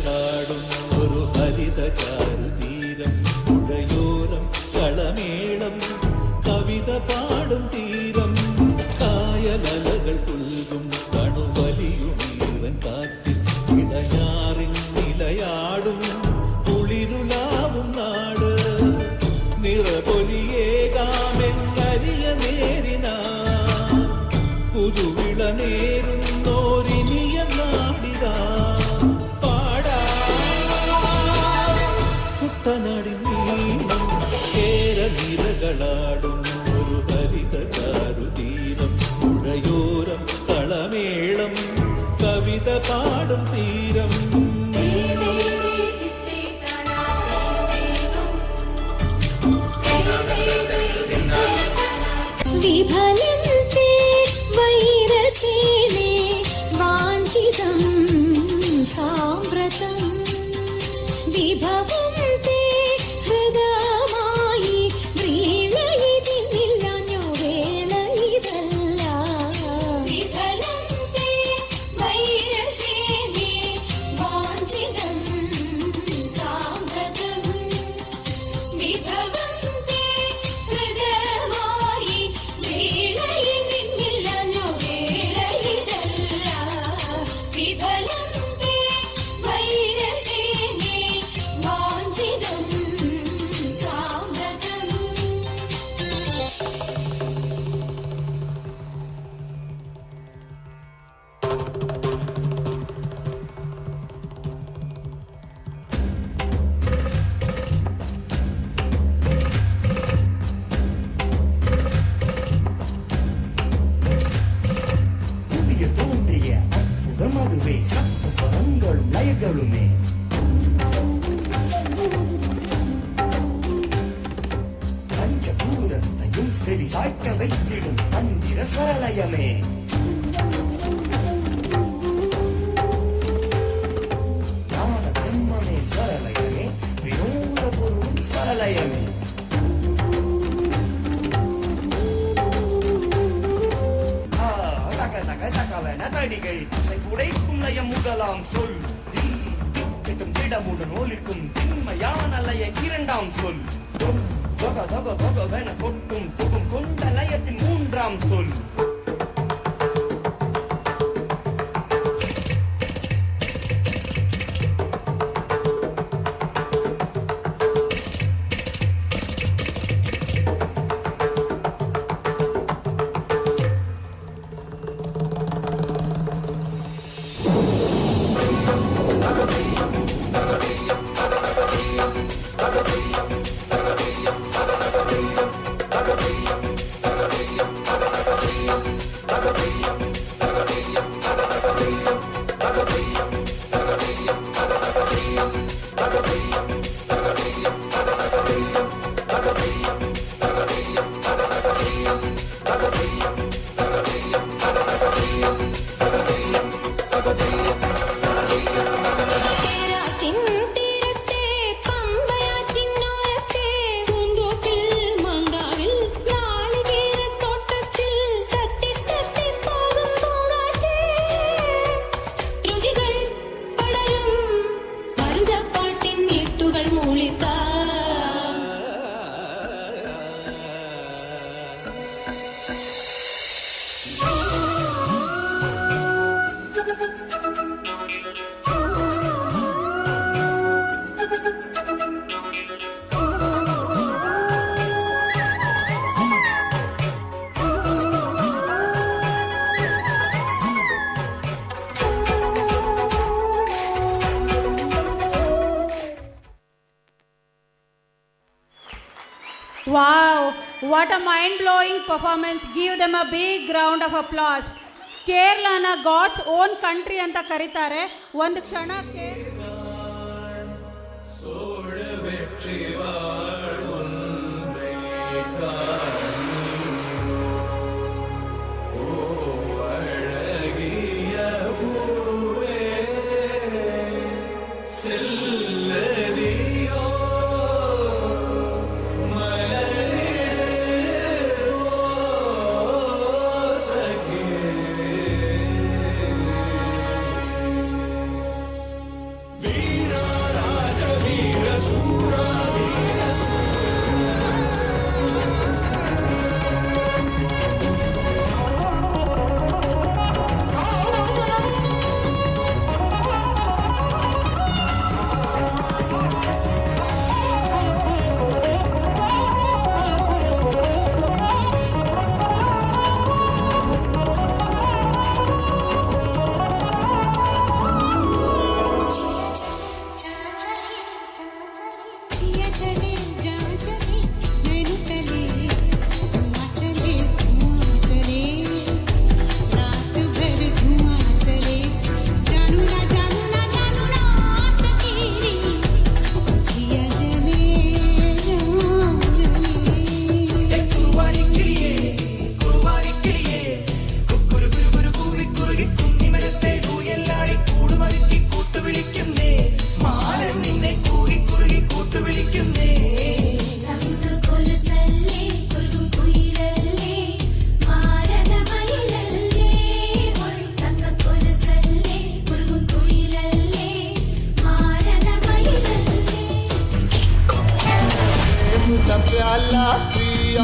നിരകളാടും ഒരു ഹരിത ചാരുതീരം പുഴയോരം കളമേളം കവിത പാടും തീരം കായലലകൾ തുൽകും കണുവലിയുമീറൻ കാറ്റിൽ ഇടഞ്ഞാറിൽ നിലയാടും കുളിരുലാവും നാട് നിറപൊലിയേകാമെന്നരിയ നേരിന പുതുവിള നേരുന്നോരിനിയ നാടിക പാടാ കുട്ടനാടിൻ നീളം കേരനിരകളാടും ഒരു ഹരിത ചാരുതീരം പുഴയോരം കളമേളം കവിത പാടും തീരം
വിഫലത്തെ വൈരസേനെ വാഞ്ചിതം സാമ്പ്രതം വിഭവം തേ ഹൃദയമായി വീണയിതിന്നില്ലഞ്ഞു വേള ഇതല്ല വിഫലം തേ വൈരസേനെ വാഞ്ചിതം സാമ്പ്രതം വിഭവം തേ ഹൃദയമായി വീണയിതിന്നില്ലഞ്ഞു വേള ഇതല്ല വിഫലം തേ വൈരസേനെ വാഞ്ചിതം സാമ്പ്രതം
പുതിയ തോന്നിയ അത്ഭുതമതുവേ സപ്തസ്വരങ്ങളും ലയകളുമേ പഞ്ചഭൂരത്തെയും സെവി സായ്ക്ക വയ്ത്തിടും തന്തിര സ്വരലയമേ നാദബ്രഹ്മമേ സ്വരലയമേ വിനോദ പൊരുളും സ്വരലയമേ தடிகள் தசை உடைக்கும் லயம் முதலாம் சொல் தீ திக்கட்டும் திடமுடன் ஒலிக்கும் திண்மையான லய இரண்டாம் சொல் தொம் தொக தொக தொகவென கொட்டும் தொகும் கொண்ட லயத்தின் மூன்றாம் சொல்
Wow, what a mind-blowing performance. Give them a big round of applause. ಕೇರಳನ ಗಾಡ್ಸ್ ಓನ್ ಕಂಟ್ರಿ ಅಂತ ಕರೀತಾರೆ. ಒಂದು ಕ್ಷಣಕ್ಕೆ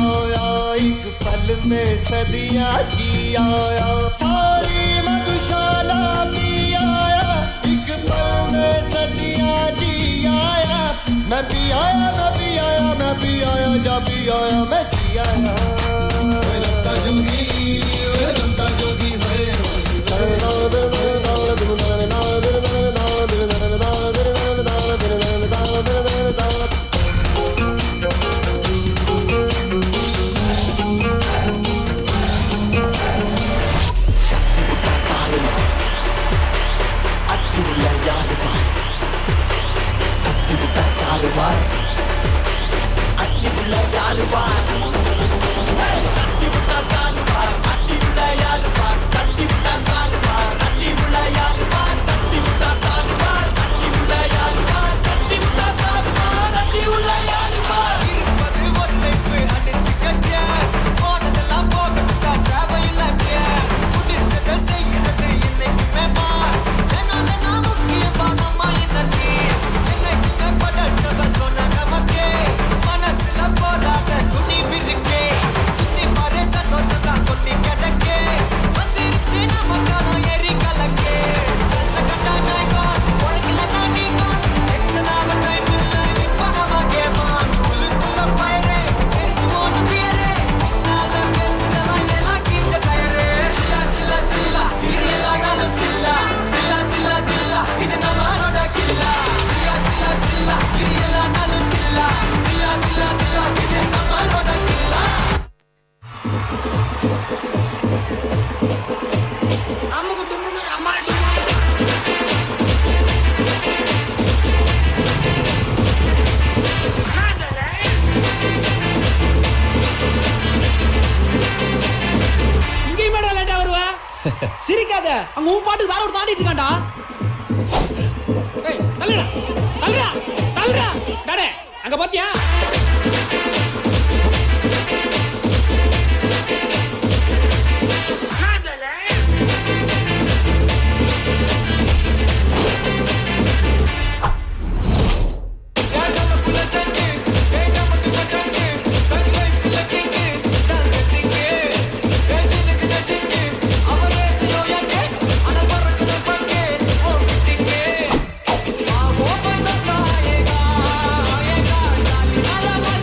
आया एक पल में सदियां जी आया सारी मधुशाला पी आया एक पल में सदियां जी आया मैं भी आया मैं भी आया मैं भी आया जा भी आया मैं जी आया रंता जोगी
சிரிக்காத அங்க உன் பாட்டுக்கு வேற ஒரு தாண்டிட்டு இருக்காண்டா. ஏய் தள்ளுடா தள்ளுடா தள்ளுடா டாடே அங்க பாத்தியா
I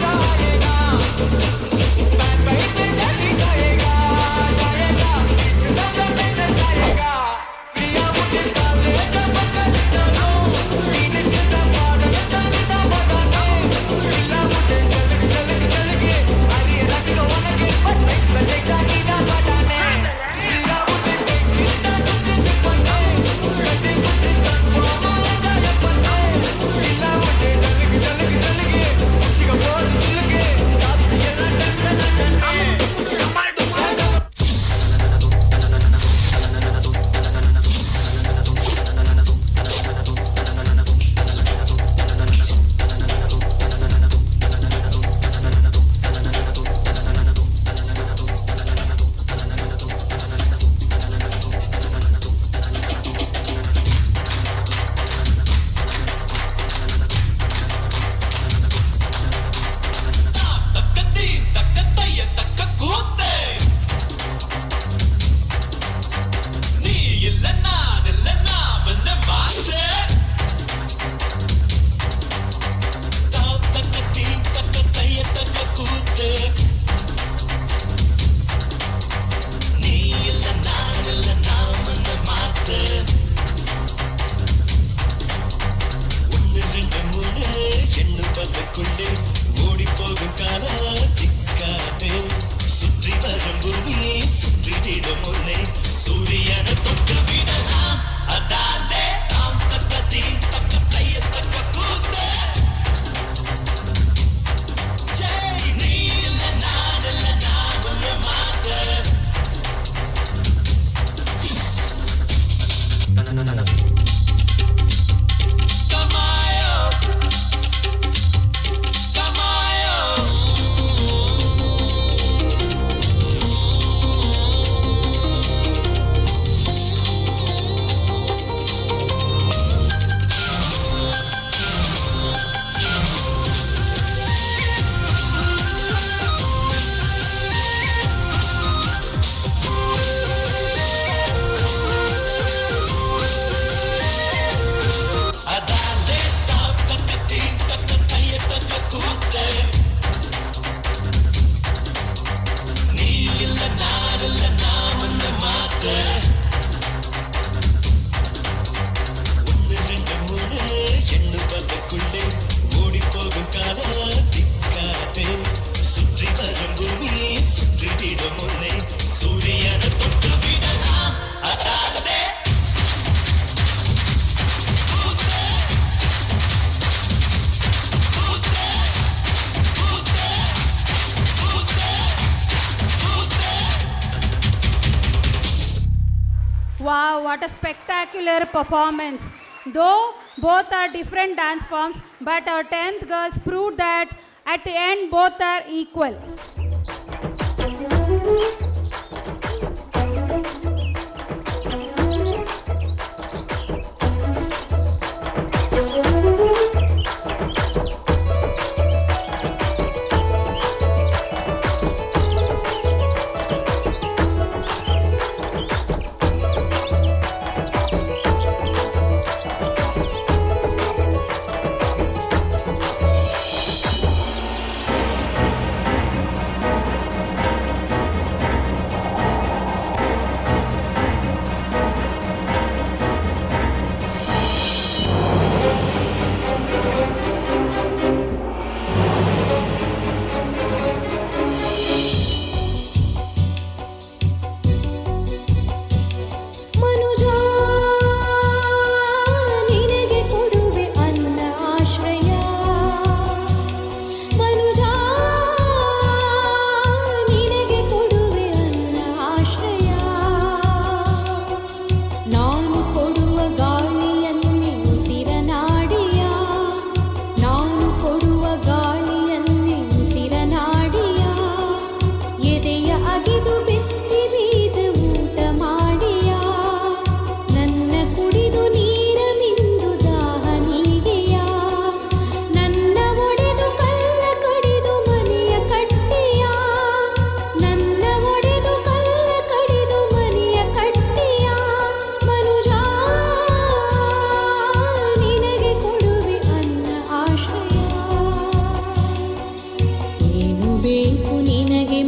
Wow, what a spectacular performance. Though both are different dance forms, but our 10th girls proved that at the end both are equal.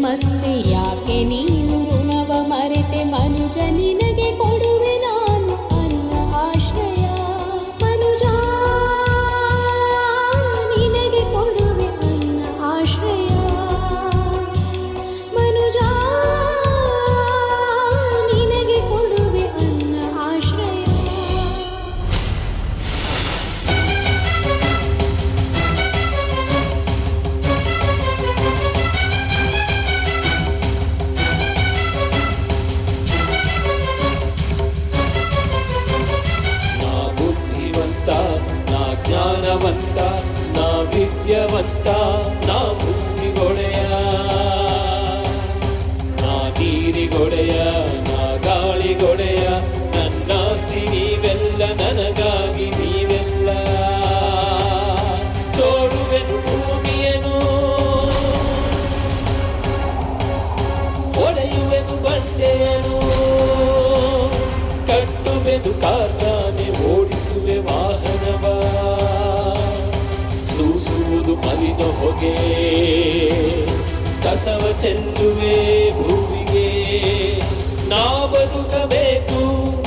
ಮತ್ತೆ ಯಾಕೆ ನೀನು ಋಣವ ಮರೆತೆ ಮನುಜ ನಿನಗೆ ಕೊಡುವೆ ನಾನು ಅನ್ನ ಆಶ್ರಯ ಮನುಜ ನಿನಗೆ ಕೊಡುವೆ ಅನ್ನ ಆಶ್ರಯ ಮನುಜ ನಿನಗೆ ಕೊಡುವೆ ಅನ್ನ ಆಶ್ರಯ
ಜ್ಞಾನವಂತ ನಾ ವಿದ್ಯಾವಂತ ನಾ ಭೂಮಿಗೊಡೆಯ ನಾ ನೀರಿಗೊಡೆಯ ನಾ ಗಾಳಿಗೊಡೆಯ ನನ್ನಾಸ್ತಿ ನೀವೆಲ್ಲ ನನಗಾಗಿ ನೀವೆಲ್ಲ ತೋಡುವೆನು ಭೂಮಿಯನು ಹೊಡೆಯುವೆನು ಬಂಡೆಯನು ಕಟ್ಟುವೆನು ಕಾರ್ಖಾನೆ ಓಡಿಸುವೆ ವಾಹನವ ಸೂಸುವುದು ಮಲಿನ ಹೊಗೆ ಕಸವ ಚೆಲ್ಲುವೆ ಭೂಮಿಗೆ ನಾ ಬದುಕಬೇಕು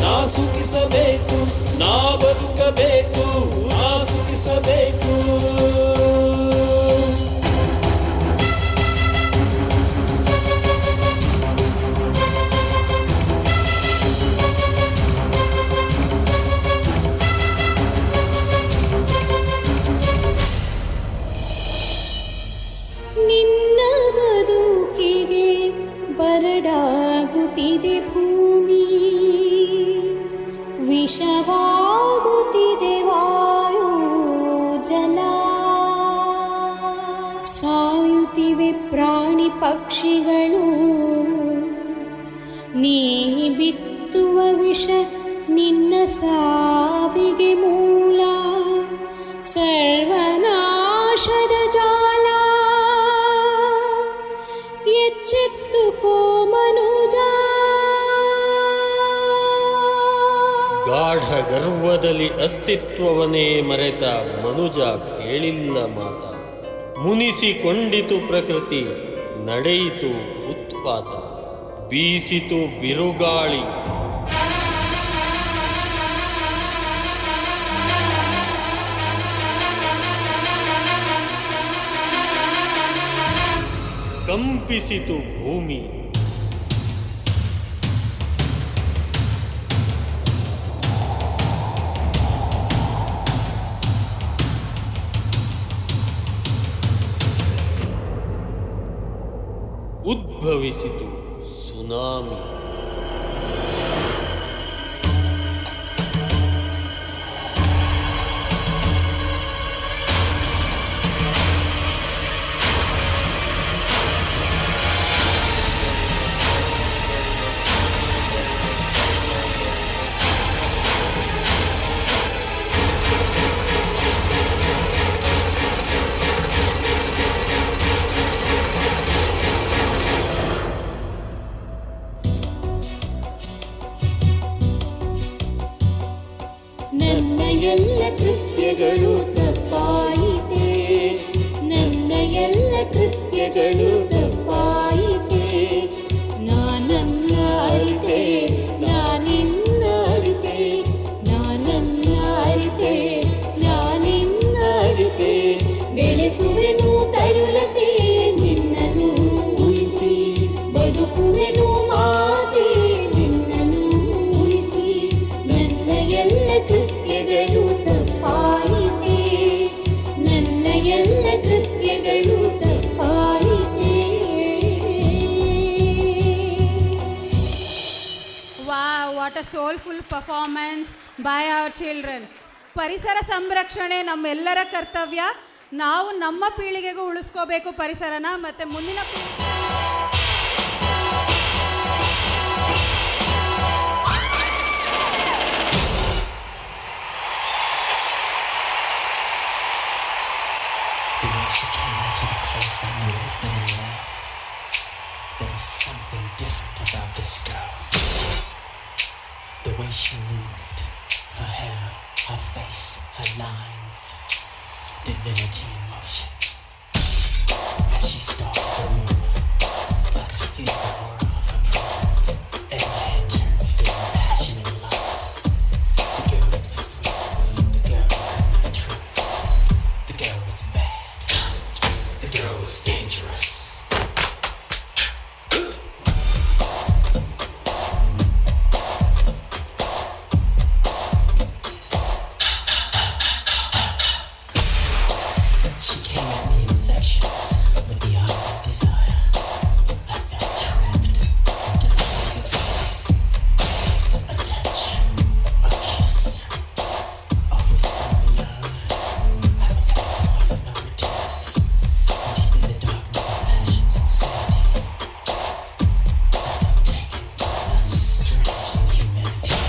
ನಾ ಸುಖಿಸಬೇಕು ನಾ ಬದುಕಬೇಕು ನಾ ಸುಖಿಸಬೇಕು
ನಿನ್ನ ಬದುಕಿಗೆ ಬರಡಾಗುತ್ತಿದೆ ಭೂಮಿ ವಿಷವಾಗುತ್ತಿದೆ ವಾಯು ಜಲ ಸಾಯುತ್ತಿವೆ ಪ್ರಾಣಿ ಪಕ್ಷಿಗಳು ನೀ ಬಿತ್ತುವ ವಿಷ ನಿನ್ನ ಸಾವಿಗೆ ಮೂಲ ಸರ್ವನಾಶದ ಜಾಲ ಎಚ್ಚೆತ್ತುಕೋ ಮನುಜ
ಗಾಢ ಗರ್ವದಲ್ಲಿ ಅಸ್ತಿತ್ವವನ್ನೇ ಮರೆತ ಮನುಜ ಕೇಳಿಲ್ಲ ಮಾತ ಮುನಿಸಿಕೊಂಡಿತು ಪ್ರಕೃತಿ ನಡೆಯಿತು ಉತ್ಪಾತ ಬೀಸಿತು ಬಿರುಗಾಳಿ ಕಂಪಿಸಿತು ಭೂಮಿ ಉದ್ಭವಿಸಿತು ಸುನಾಮಿ
ಕೃತ್ಯಗಳು ತಪ್ಪಾಯಿತೆ ನನ್ನ ಎಲ್ಲ ಕೃತ್ಯಗಳು ತಪ್ಪಾಯಿತೆ ನಾನನ್ನ ಅರಿತೆ ನಾನಿನ್ನ ಅರಿತೆ ನಾನನ್ನ ಅರಿತೆ ನಾನಿನ್ನ ಅರಿತೆ ಬೆಳೆಸುವೆನು ತರುಲತೆ ನಿನ್ನನು ಉಳಿಸಿ ಬದುಕುವೆನು ಮಾತೆ ನಿನ್ನನು ಉಳಿಸಿ ನನ್ನ ಎಲ್ಲ ಕೃತ್ಯಗಳು ತಪ್ಪಾಯಿತೆ ನನ್ನ ಎಲ್ಲ ಕೃತ್ಯಗಳು ತಪ್ಪಾಯಿತೆ.
Wow, what a soulful performance by our children. ಪರಿಸರ ಸಂರಕ್ಷಣೆ ನಮ್ಮೆಲ್ಲರ ಕರ್ತವ್ಯ. ನಾವು ನಮ್ಮ ಪೀಳಿಗೆಗೂ ಉಳಿಸ್ಕೋಬೇಕು ಪರಿಸರನ, ಮತ್ತು ಮುಂದಿನ
The way she came into the place, I knew it then and there. There was something different about this girl. The way she moved, her hair, her face, her lines, divinity in motion. As she stalked the room, I could feel the aura of her presence. Every head turned, feeling passion and lust. The girl was persuasive, the girl I could not trust. The girl was bad, the girl was dangerous. She came at me in sections with the eyes of desire. I felt trapped into the lips. A touch, a kiss, a whisper of love. I was at the point of no return. Deep in the darkness of passion's insanity, I felt taken by a strange inhumanity.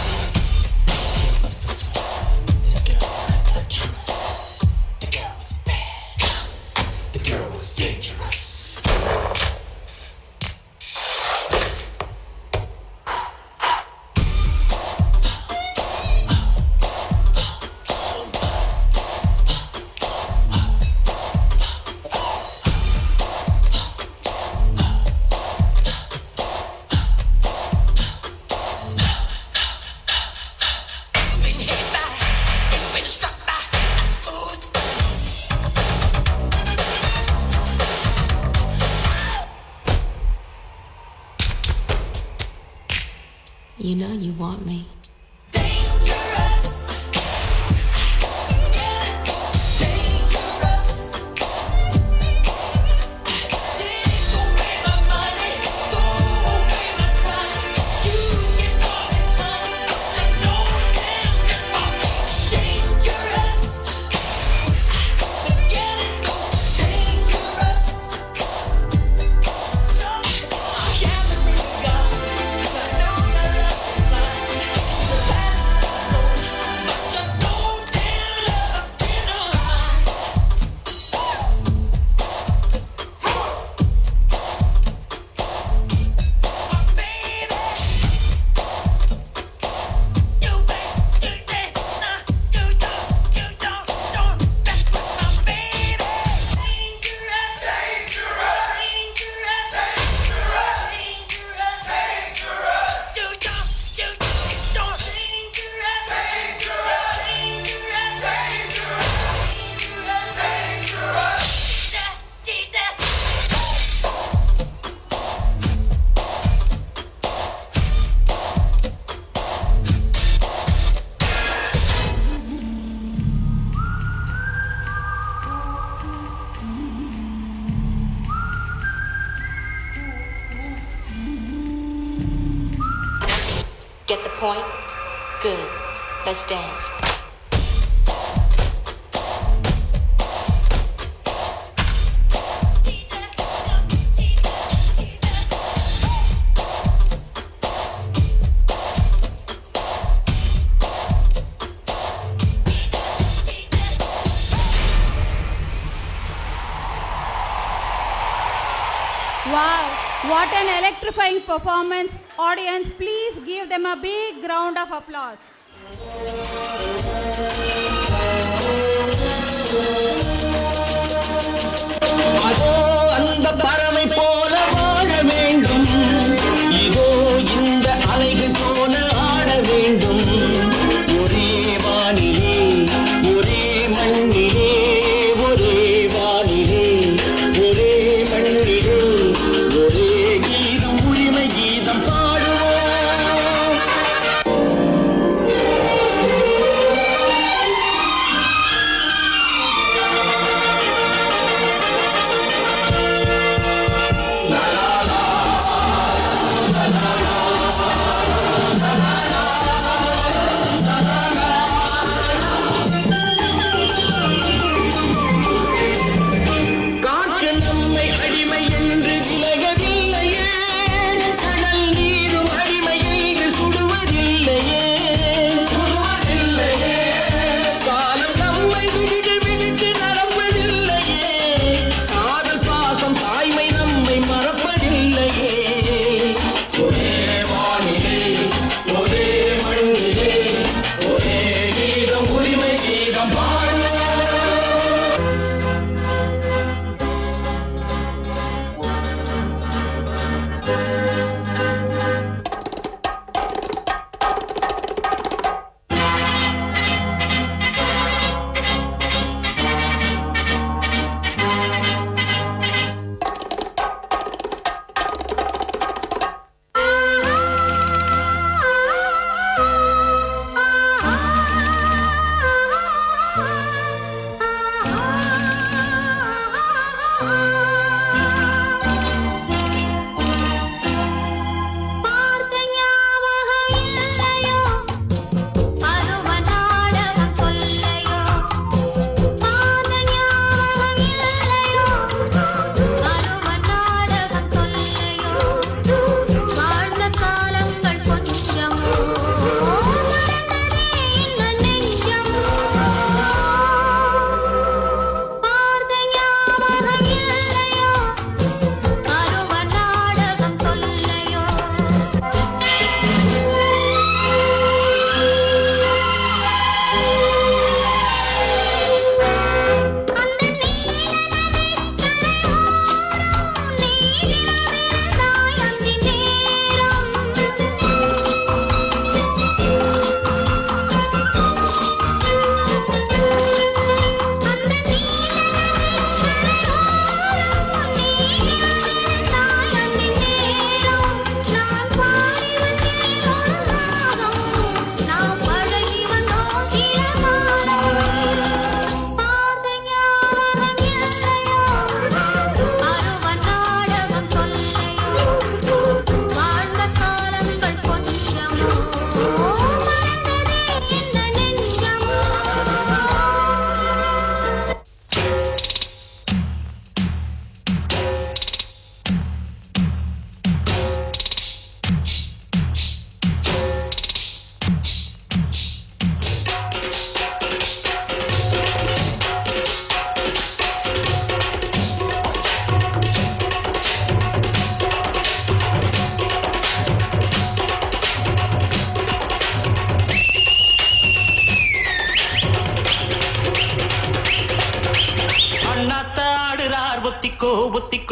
This girl was persuasive. This girl I could not trust. The girl was bad. The girl was dangerous.
You know you want me. Get the point? Good. Let's dance.
Wow, what an electrifying performance. Audience, please give them a big round of applause.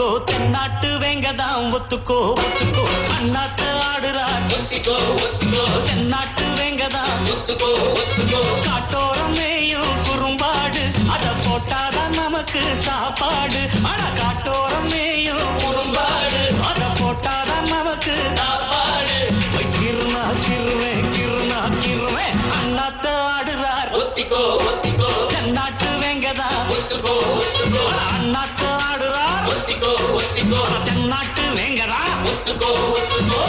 ஒத்துக்கோ தென்னாட்டு வெங்கதான் ஒத்துக்கோ ஒத்துக்கோ அண்ணாத்த ஆடுறா ஒத்திக்கோ ஒத்திக்கோ தென்னாட்டு வெங்கதான் ஒத்துக்கோ ஒத்துக்கோ காட்டோரம் மேயும் குறும்பாடு அத போட்டாதான் நமக்கு சாப்பாடு ஆனா காட்டோரம் மேயும் குறும்பாடு அத போட்டாதான் நமக்கு சாப்பாடு சிறுனா சிறுவேன் கிருனா கிருவேன் அண்ணாத்த ஆடுறார் ஒத்திக்கோ ஒத்திக்கோ தென்னாட்டு வெங்கதான் ஒத்துக்கோ ஒத்துக்கோ அண்ணாத்த ஆடுறார் ஒத்திக்கோ ஒத்திக்கோ தென்னாட்டு வெங்கடா ஒத்துக்கோ ஒத்துக்கோ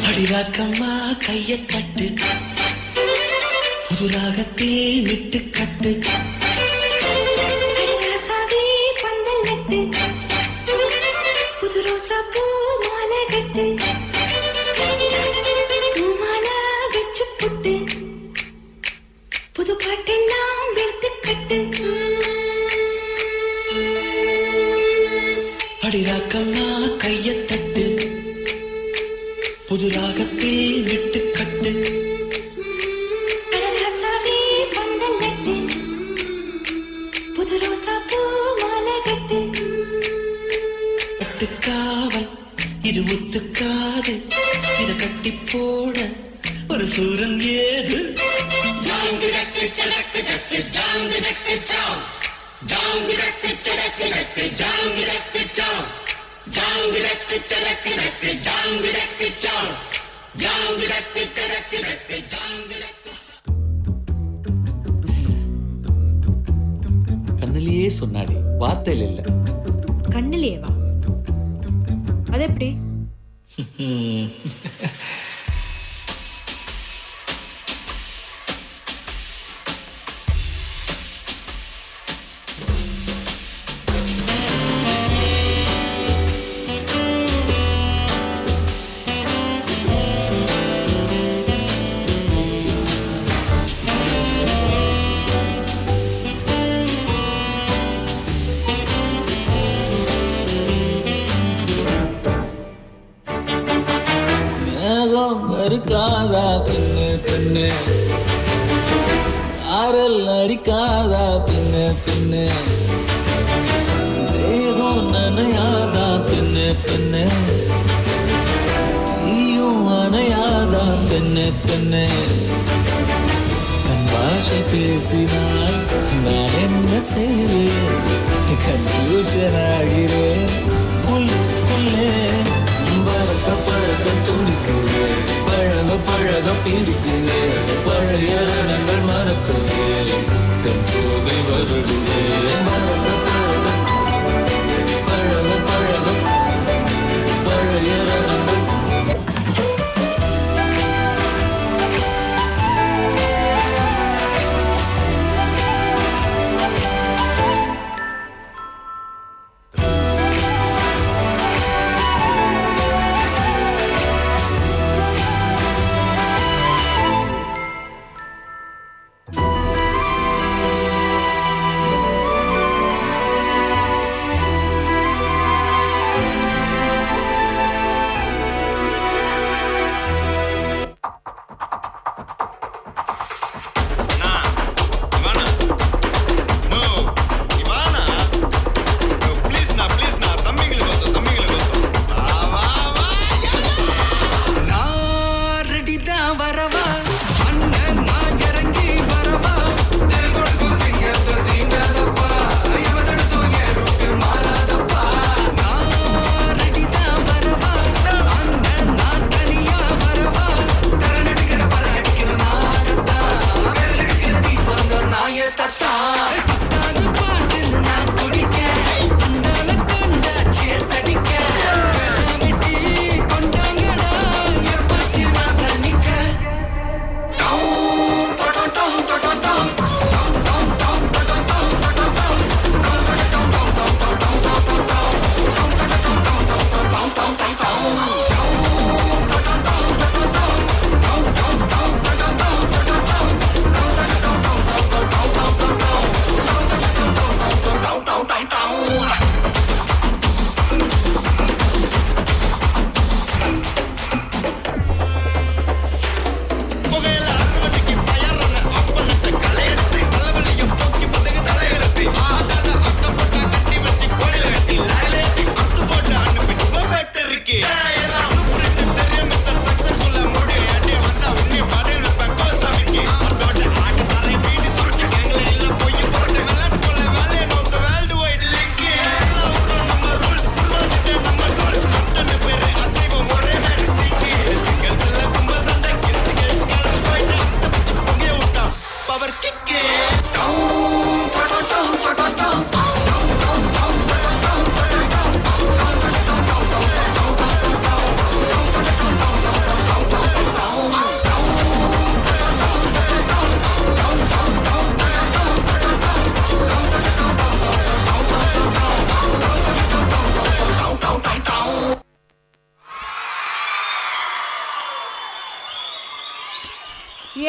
அடிராக்கம்மா கைய தட்டு புதுராகத்தே விட்டு கட்டு பந்தல் நட்டு புது ரோசா பூ மாலை கட்டு பூமாலை வச்சு புட்டு புது பாட்டெல்லாம் வெறுத்து கட்டு அடிராக்கம்மா கைய தட்டு புது ராகத்தில் விட்டு கட்டு அடராசாவே பந்தல் நட்டு புது ரோசா பூ மாலை கட்டு கட்டுக்காவல் இது ஒத்துக்காது இத கட்டி போட ஒரு சூரன் ஏது ஜாங்கு ஜக்கு சடக்கு ஜக்கு ஜாங்கு ஜக்கு சாம் ஜாங்கு ஜக்கு சடக்கு ஜக்கு ஜாங்கு ஜக்கு சாம் ஜாங்கு ஜக்கு சடக்கு ஜக்கு ஜாங்கு ஜக்கு சாம் ஜாங்கு ஜக்கு சடக்கு ஜக்கு ஜாங்கு ஜக்கு
கண்ணிலேயே சொன்னாடி வார்த்தையில் இல்ல
கண்ணிலேவா அது எப்படி
இருக்காதா பின்னு பின்னு சாரல் அடிக்காதா பின்னு பின்னு தேகம் நனையாதா பின்னு பின்னு தீயும் அணையாதா பின்னு பின்னு கண் பாஷை பேசினால் நான் என்ன செய்வேன் கன்ஃபியூஷன் ஆகிறேன் உள்ளே பறக்க பறக்க துடிக்குது பழக பழக பிடிக்குது பழைய ரணங்கள் மறக்குது தன் போகை வருடுது பறக்க பழக பழக பழைய ரணங்கள்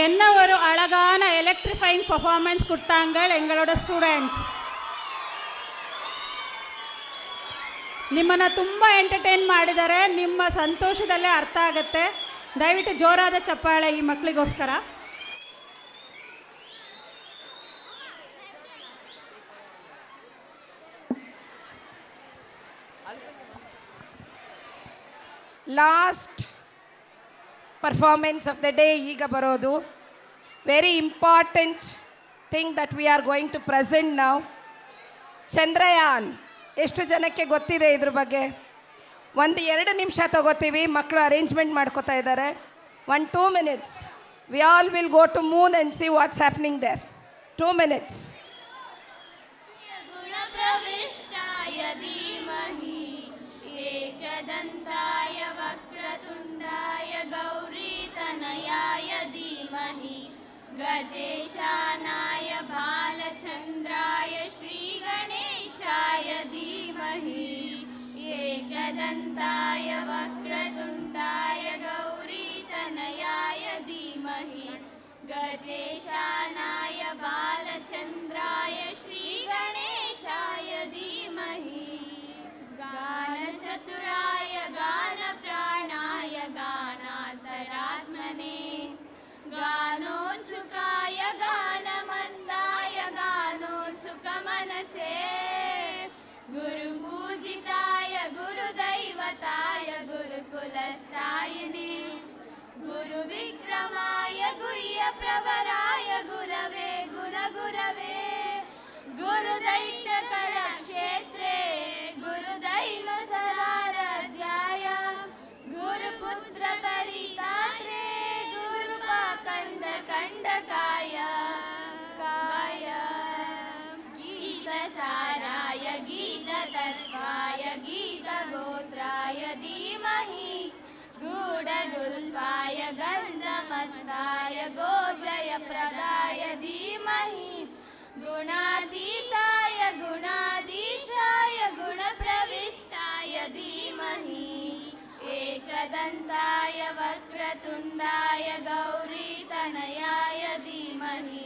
என்ன ஒரு அழகான எலக்ட்ரிஃபைங் பர்ஃபார்மன்ஸ் கொடுத்தாங்க எங்களோட ಸ್ಟೂಡೆಂಟ್ಸ್. ನಿಮ್ಮನ್ನು ತುಂಬ ಎಂಟರ್ಟೈನ್ ಮಾಡಿದ್ದಾರೆ. ನಿಮ್ಮ ಸಂತೋಷದಲ್ಲೇ ಅರ್ಥ ಆಗುತ್ತೆ. ದಯವಿಟ್ಟು ಜೋರಾದ ಚಪ್ಪಾಳೆ ಈ ಮಕ್ಕಳಿಗೋಸ್ಕರ.
Last performance of the day ಈಗ ಬರೋದು. Very important thing that we are going to present ನಾವು. ಚಂದ್ರಯಾನ್ ಎಷ್ಟು ಜನಕ್ಕೆ ಗೊತ್ತಿದೆ ಇದ್ರ ಬಗ್ಗೆ? 1-2 ನಿಮಿಷ ತಗೋತೀವಿ. ಮಕ್ಕಳು ಅರೇಂಜ್ಮೆಂಟ್ ಮಾಡ್ಕೋತಾ ಇದ್ದಾರೆ. 1-2 minutes. We all will go to moon and see what's happening there. 2 minutes.
ಗುಣಪ್ರವಿಷ್ಟಾಯ ಧೀಮಹಿ ಏಕದಂತಾಯ ವಕ್ರತುಂಡಾಯ ಗೌರೀತನಯಾಯ ಧೀಮಹಿ ಗಜೇಶಾನಾಯ ಬಾಲಚಂದ್ರಾಯ ಶ್ರೀಗಣೇಶಾಯ ಧೀಮಹಿ ಏಕದಂತಾಯ ವಕ್ರತುಂಡಾಯ ಗೌರೀತನಯಾಯ ಧೀಮಹಿ ಗಜೇಶಾನಾಯ ಬಾಲಚಂದ್ರಾಯ ಶ್ರೀಗಣೇಶಾಯ ಧೀಮಹಿ ಗಾನಚತುರಾಯ ಗಾನಪ್ರಾಣಾಯ ಗಾನಾಂತರಾತ್ಮನೇ ಗಾನೋತ್ಸುಕಾಯ ಗಾನಮಂದಾಯ ಗಾನೋತ್ಸುಕಮನಸೇ ಗುರುಪೂಜಿತಾಯ ಗುರುದೈವತಾಯ ಗುರುಕುಲಸ್ಥಾಯಿನೇ ಗುರುವಿಕ್ರಮಾಯ ಗುಹ್ಯಪ್ರವರಾಯ ಗುರವೇ ಗುಣಗುರವೇ ಗುರುದೈತ್ಯಕಲಕ್ಷೇತ್ರೇ ಗುರುದೈವಸರಾರಾಧ್ಯಾಯ ಗುರುಪುತ್ರ ಪರಿತಾತ್ರೇ ಗುರುಪಾಖಂಡಕಂಡಕಾಯ ಕಾಯ ಗೀತಸಾರಾಯ ಗೀತತತ್ವಾಯ ಗೀತಗೋತ್ರಾಯ ಧೀಮಹಿ ಗೂಢಗುಲ್ಫಾಯ ಗಂಧಮತ್ತಾಯ ಗೋಜಯಪ್ರದಾಯ ಧೀಮಹಿ ಗುಣಾತೀತಾಯ ಗುಣಾಧೀಶಾಯ ಗುಣಪ್ರವಿಷ್ಟಾಯ ಧೀಮಹಿ ಏಕದಂತಾಯ ವಕ್ರತುಂಡಾಯ ಗೌರೀತನಯಾಯ ಧೀಮಹಿ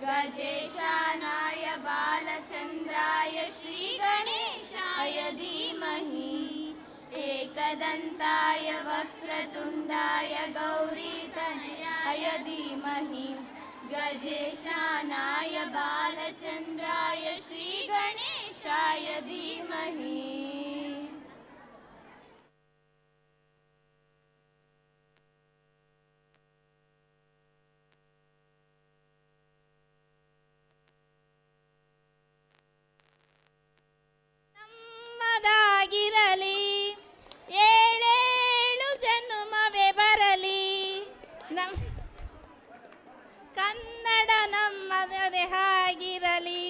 ಗಜೇಶಾನಾಯ ಬಾಲಚಂದ್ರಾಯ ಶ್ರೀಗಣೇಶಾಯ ಧೀಮಹಿ ಏಕದಂತಾಯ ವಕ್ರತುಂಡಾಯ ಗೌರೀತನಯಾಯ ಧೀಮಹಿ ಗಜೇಶಾನಾಯ ಬಾಲಚಂದ್ರಾಯ ಶ್ರೀಗಣೇಶಾಯ ಧೀಮಹಿ.
ನಮ್ಮದಾಗಿರಲಿ ಏಳೇಳು ಜನ್ಮವೇ ಬರಲಿ ಕನ್ನಡ ನಮ್ಮದೇ ಆಗಿರಲಿ.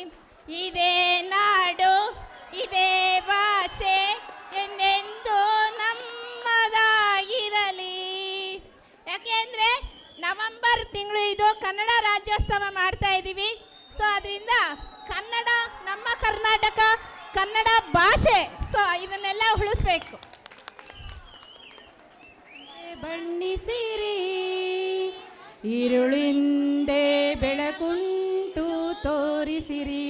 ಇದೇ ನಾಡು ಇದೇ ಭಾಷೆ ಎಂದೆಂದೂ ನಮ್ಮದಾಗಿರಲಿ. ಯಾಕೆಂದರೆ ನವೆಂಬರ್ ತಿಂಗಳು ಇದು ಕನ್ನಡ ರಾಜ್ಯೋತ್ಸವ ಮಾಡ್ತಾ ಇದ್ದೀವಿ. ಸೊ ಅದರಿಂದ ಕನ್ನಡ ನಮ್ಮ ಕರ್ನಾಟಕ ಕನ್ನಡ ಭಾಷೆ ಸೊ ಇದನ್ನೆಲ್ಲ ಉಳಿಸ್ಬೇಕು. ಬಣ್ಣಿಸಿರಿ ഇരുളിಂದೆ ಬೆಳಕುಂಟು ತೋರಿಸಿರಿ.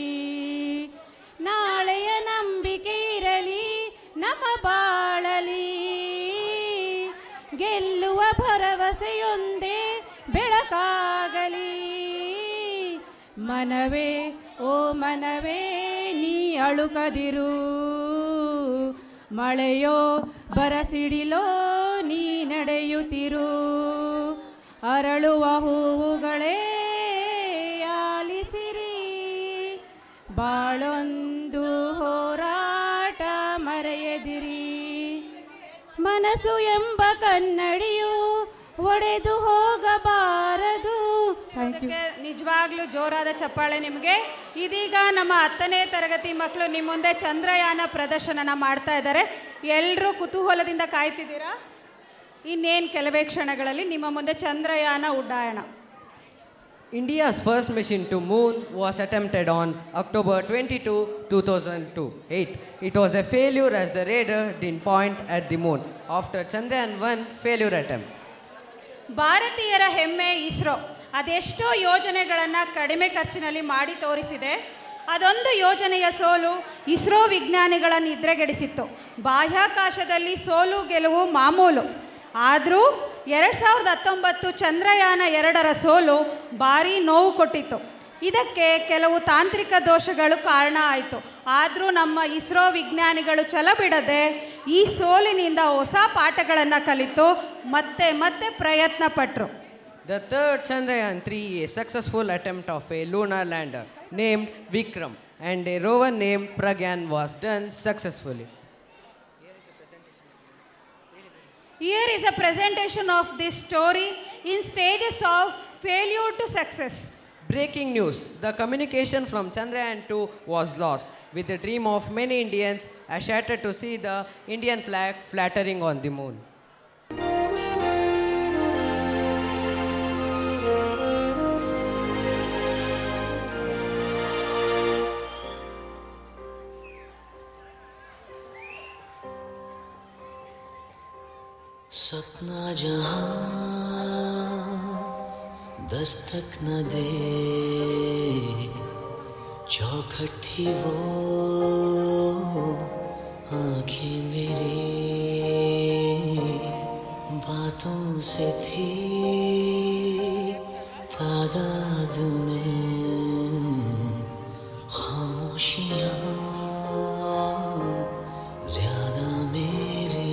ನಾಳೆಯ ನಂಬಿಕೆ ಇರಲಿ ನಮ್ಮ ಬಾಳಲಿ. ಗೆಲ್ಲುವ ಭರವಸೆಯೊಂದೇ ಬೆಳಕಾಗಲಿ. ಮನವೇ ಓ ಮನವೇ ನೀ ಅಳುಕದಿರು. ಮಳೆಯೋ ಬರಸಿಡಿಲೋ ನೀ ನಡೆಯುತ್ತಿರು. ಅರಳುವ ಹೂವುಗಳೇ ಆಲಿಸಿರಿ. ಬಾಳೊಂದು ಹೋರಾಟ ಮರೆಯದಿರಿ. ಮನಸ್ಸು ಎಂಬ ಕನ್ನಡಿಯು ಒಡೆದು ಹೋಗಬಾರದು. ನಿಜವಾಗ್ಲೂ ಜೋರಾದ ಚಪ್ಪಾಳೆ ನಿಮಗೆ. ಇದೀಗ ನಮ್ಮ 10ನೇ ತರಗತಿ ಮಕ್ಕಳು ನಿಮ್ಮ ಮುಂದೆ ಚಂದ್ರಯಾನ ಪ್ರದರ್ಶನ ಮಾಡ್ತಾ ಇದ್ದಾರೆ. ಎಲ್ಲರೂ ಕುತೂಹಲದಿಂದ ಕಾಯ್ತಿದ್ದೀರಾ? ಇನ್ನೇನು ಕೆಲವೇ ಕ್ಷಣಗಳಲ್ಲಿ ನಿಮ್ಮ ಮುಂದೆ Chandrayaan ಉಡ್ಡಾಯನ.
India's first mission to moon was attempted on October 22, 2008. It was a failure as the radar didn't point at the moon after Chandrayaan-1 failure attempt.
ಭಾರತೀಯರ ಹೆಮ್ಮೆ ಇಸ್ರೋ. ಅದೆಷ್ಟೋ ಯೋಜನೆಗಳನ್ನು ಕಡಿಮೆ ಖರ್ಚಿನಲ್ಲಿ ಮಾಡಿ ತೋರಿಸಿದೆ. ಅದೊಂದು ಯೋಜನೆಯ ಸೋಲು ಇಸ್ರೋ ವಿಜ್ಞಾನಿಗಳ ನಿದ್ರೆಗೆಡಿಸಿತ್ತು. ಬಾಹ್ಯಾಕಾಶದಲ್ಲಿ ಸೋಲು ಗೆಲುವು ಮಾಮೂಲು. ಆದರೂ 2019 ಚಂದ್ರಯಾನ 2ರ ಸೋಲು ಭಾರೀ ನೋವು ಕೊಟ್ಟಿತ್ತು. ಇದಕ್ಕೆ ಕೆಲವು ತಾಂತ್ರಿಕ ದೋಷಗಳು ಕಾರಣ ಆಯಿತು. ಆದರೂ ನಮ್ಮ ಇಸ್ರೋ ವಿಜ್ಞಾನಿಗಳು ಛಲ ಬಿಡದೆ ಈ ಸೋಲಿನಿಂದ ಹೊಸ ಪಾಠಗಳನ್ನು ಕಲಿತು ಮತ್ತೆ ಮತ್ತೆ ಪ್ರಯತ್ನ ಪಟ್ಟರು.
The third Chandrayaan 3, a successful attempt of a lunar lander named Vikram and a rover named Pragyan was done successfully.
Here is a presentation of this story in stages of failure to success.
Breaking news, the communication from Chandrayaan 2 was lost, with the dream of many Indians are shattered to see the Indian flag fluttering on the moon.
सपना जहां दस्तक न दे, चौखट थी वो आँखें मेरी, बातों से थी तादाद में खामोशियाँ ज्यादा मेरी,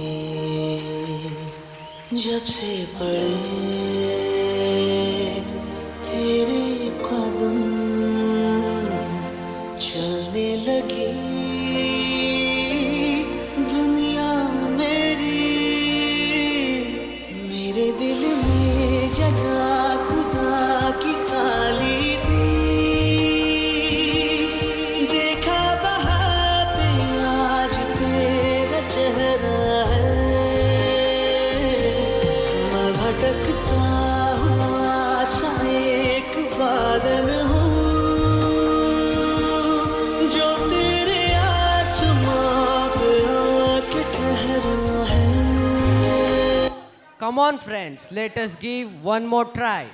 जब से पड़े तेरे कदम चलने लगी दुनिया मेरी, मेरे दिल में जगह खुदा की खाली थी, देखा वहाँ पे आज तेरा चेहरा है, मैं भटकता हुआ सा एक बादल हूँ जो तेरे आसमां पे आके ठहरा है.
Come on friends, let us give one more try.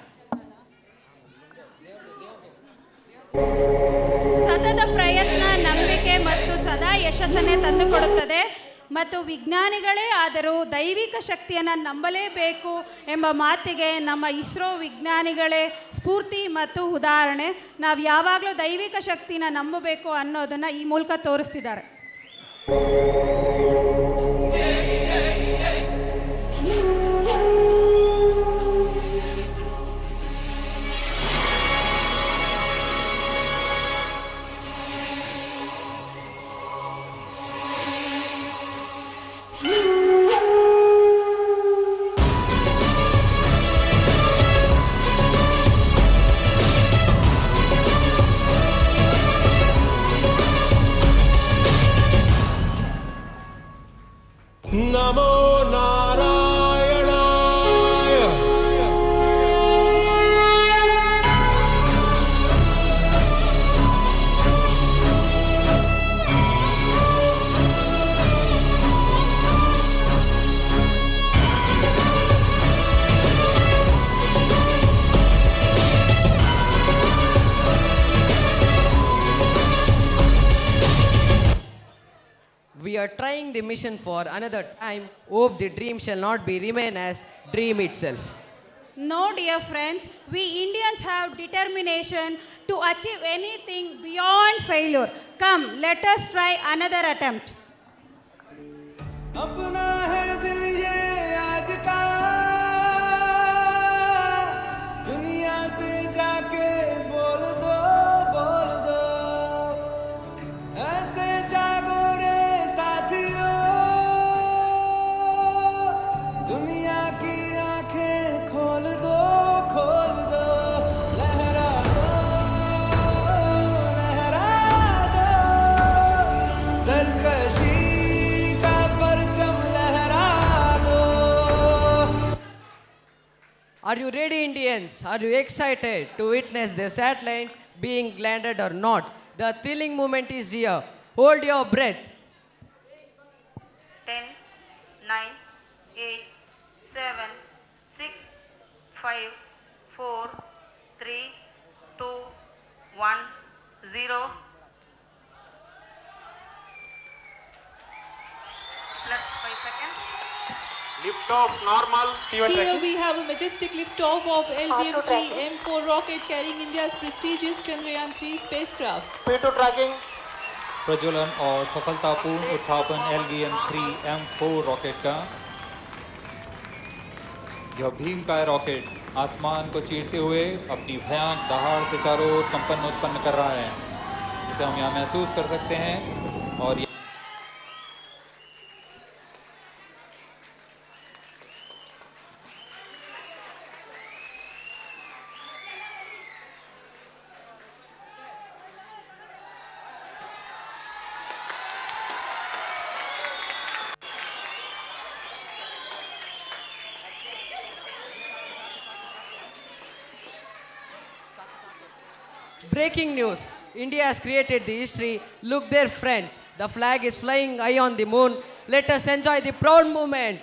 ಸತತ ಪ್ರಯತ್ನ ನಂಬಿಕೆ ಮತ್ತು ಸದಾ ಯಶಸ್ಸನ್ನೇ ತಂದುಕೊಡುತ್ತದೆ. ಮತ್ತು ವಿಜ್ಞಾನಿಗಳೇ ಆದರೂ ದೈವಿಕ ಶಕ್ತಿಯನ್ನು ನಂಬಲೇಬೇಕು ಎಂಬ ಮಾತಿಗೆ ನಮ್ಮ ಇಸ್ರೋ ವಿಜ್ಞಾನಿಗಳೇ ಸ್ಫೂರ್ತಿ ಮತ್ತು ಉದಾಹರಣೆ. ನಾವು ಯಾವಾಗಲೂ ದೈವಿಕ ಶಕ್ತಿನ ನಂಬಬೇಕು ಅನ್ನೋದನ್ನು ಈ ಮೂಲಕ ತೋರಿಸ್ತಿದ್ದಾರೆ.
नमो नारायणाय.
We are trying the mission for another time. Hope the dream shall not be remain as dream itself.
No, dear friends, we Indians have determination to achieve anything beyond failure. Come, let us try another attempt.
अपना है दिन ये आज का, दुनिया से जाके बोल दो ऐसे जागो रे साथियों, दुनिया की आंखें खोल दो लहरा दो सरकशी का परचम लहरा दो.
Are you ready, Indians? Are you excited to witness the satellite being landed or not? The thrilling moment is here. Hold your breath.
10, 9, 8, 7, 6, 5, 4,
3, 2, 1, 0. Plus 5 seconds.
Lift off normal.
Here we have a majestic liftoff of LVM-3 M4 rocket carrying India's prestigious Chandrayaan-3 spacecraft.
P2 tracking.
प्रज्वलन और सफलतापूर्ण उत्थापन LVM-3 M4 rocket का। यह भीमकाय rocket आसमान को चीरते हुए अपनी भयानक दहाड़ से चारों ओर कंपन उत्पन्न कर रहा है, इसे हम यहाँ महसूस कर सकते हैं। और
Breaking news. India has created the history. Look there, friends. The flag is flying high on the moon. Let us enjoy the proud moment.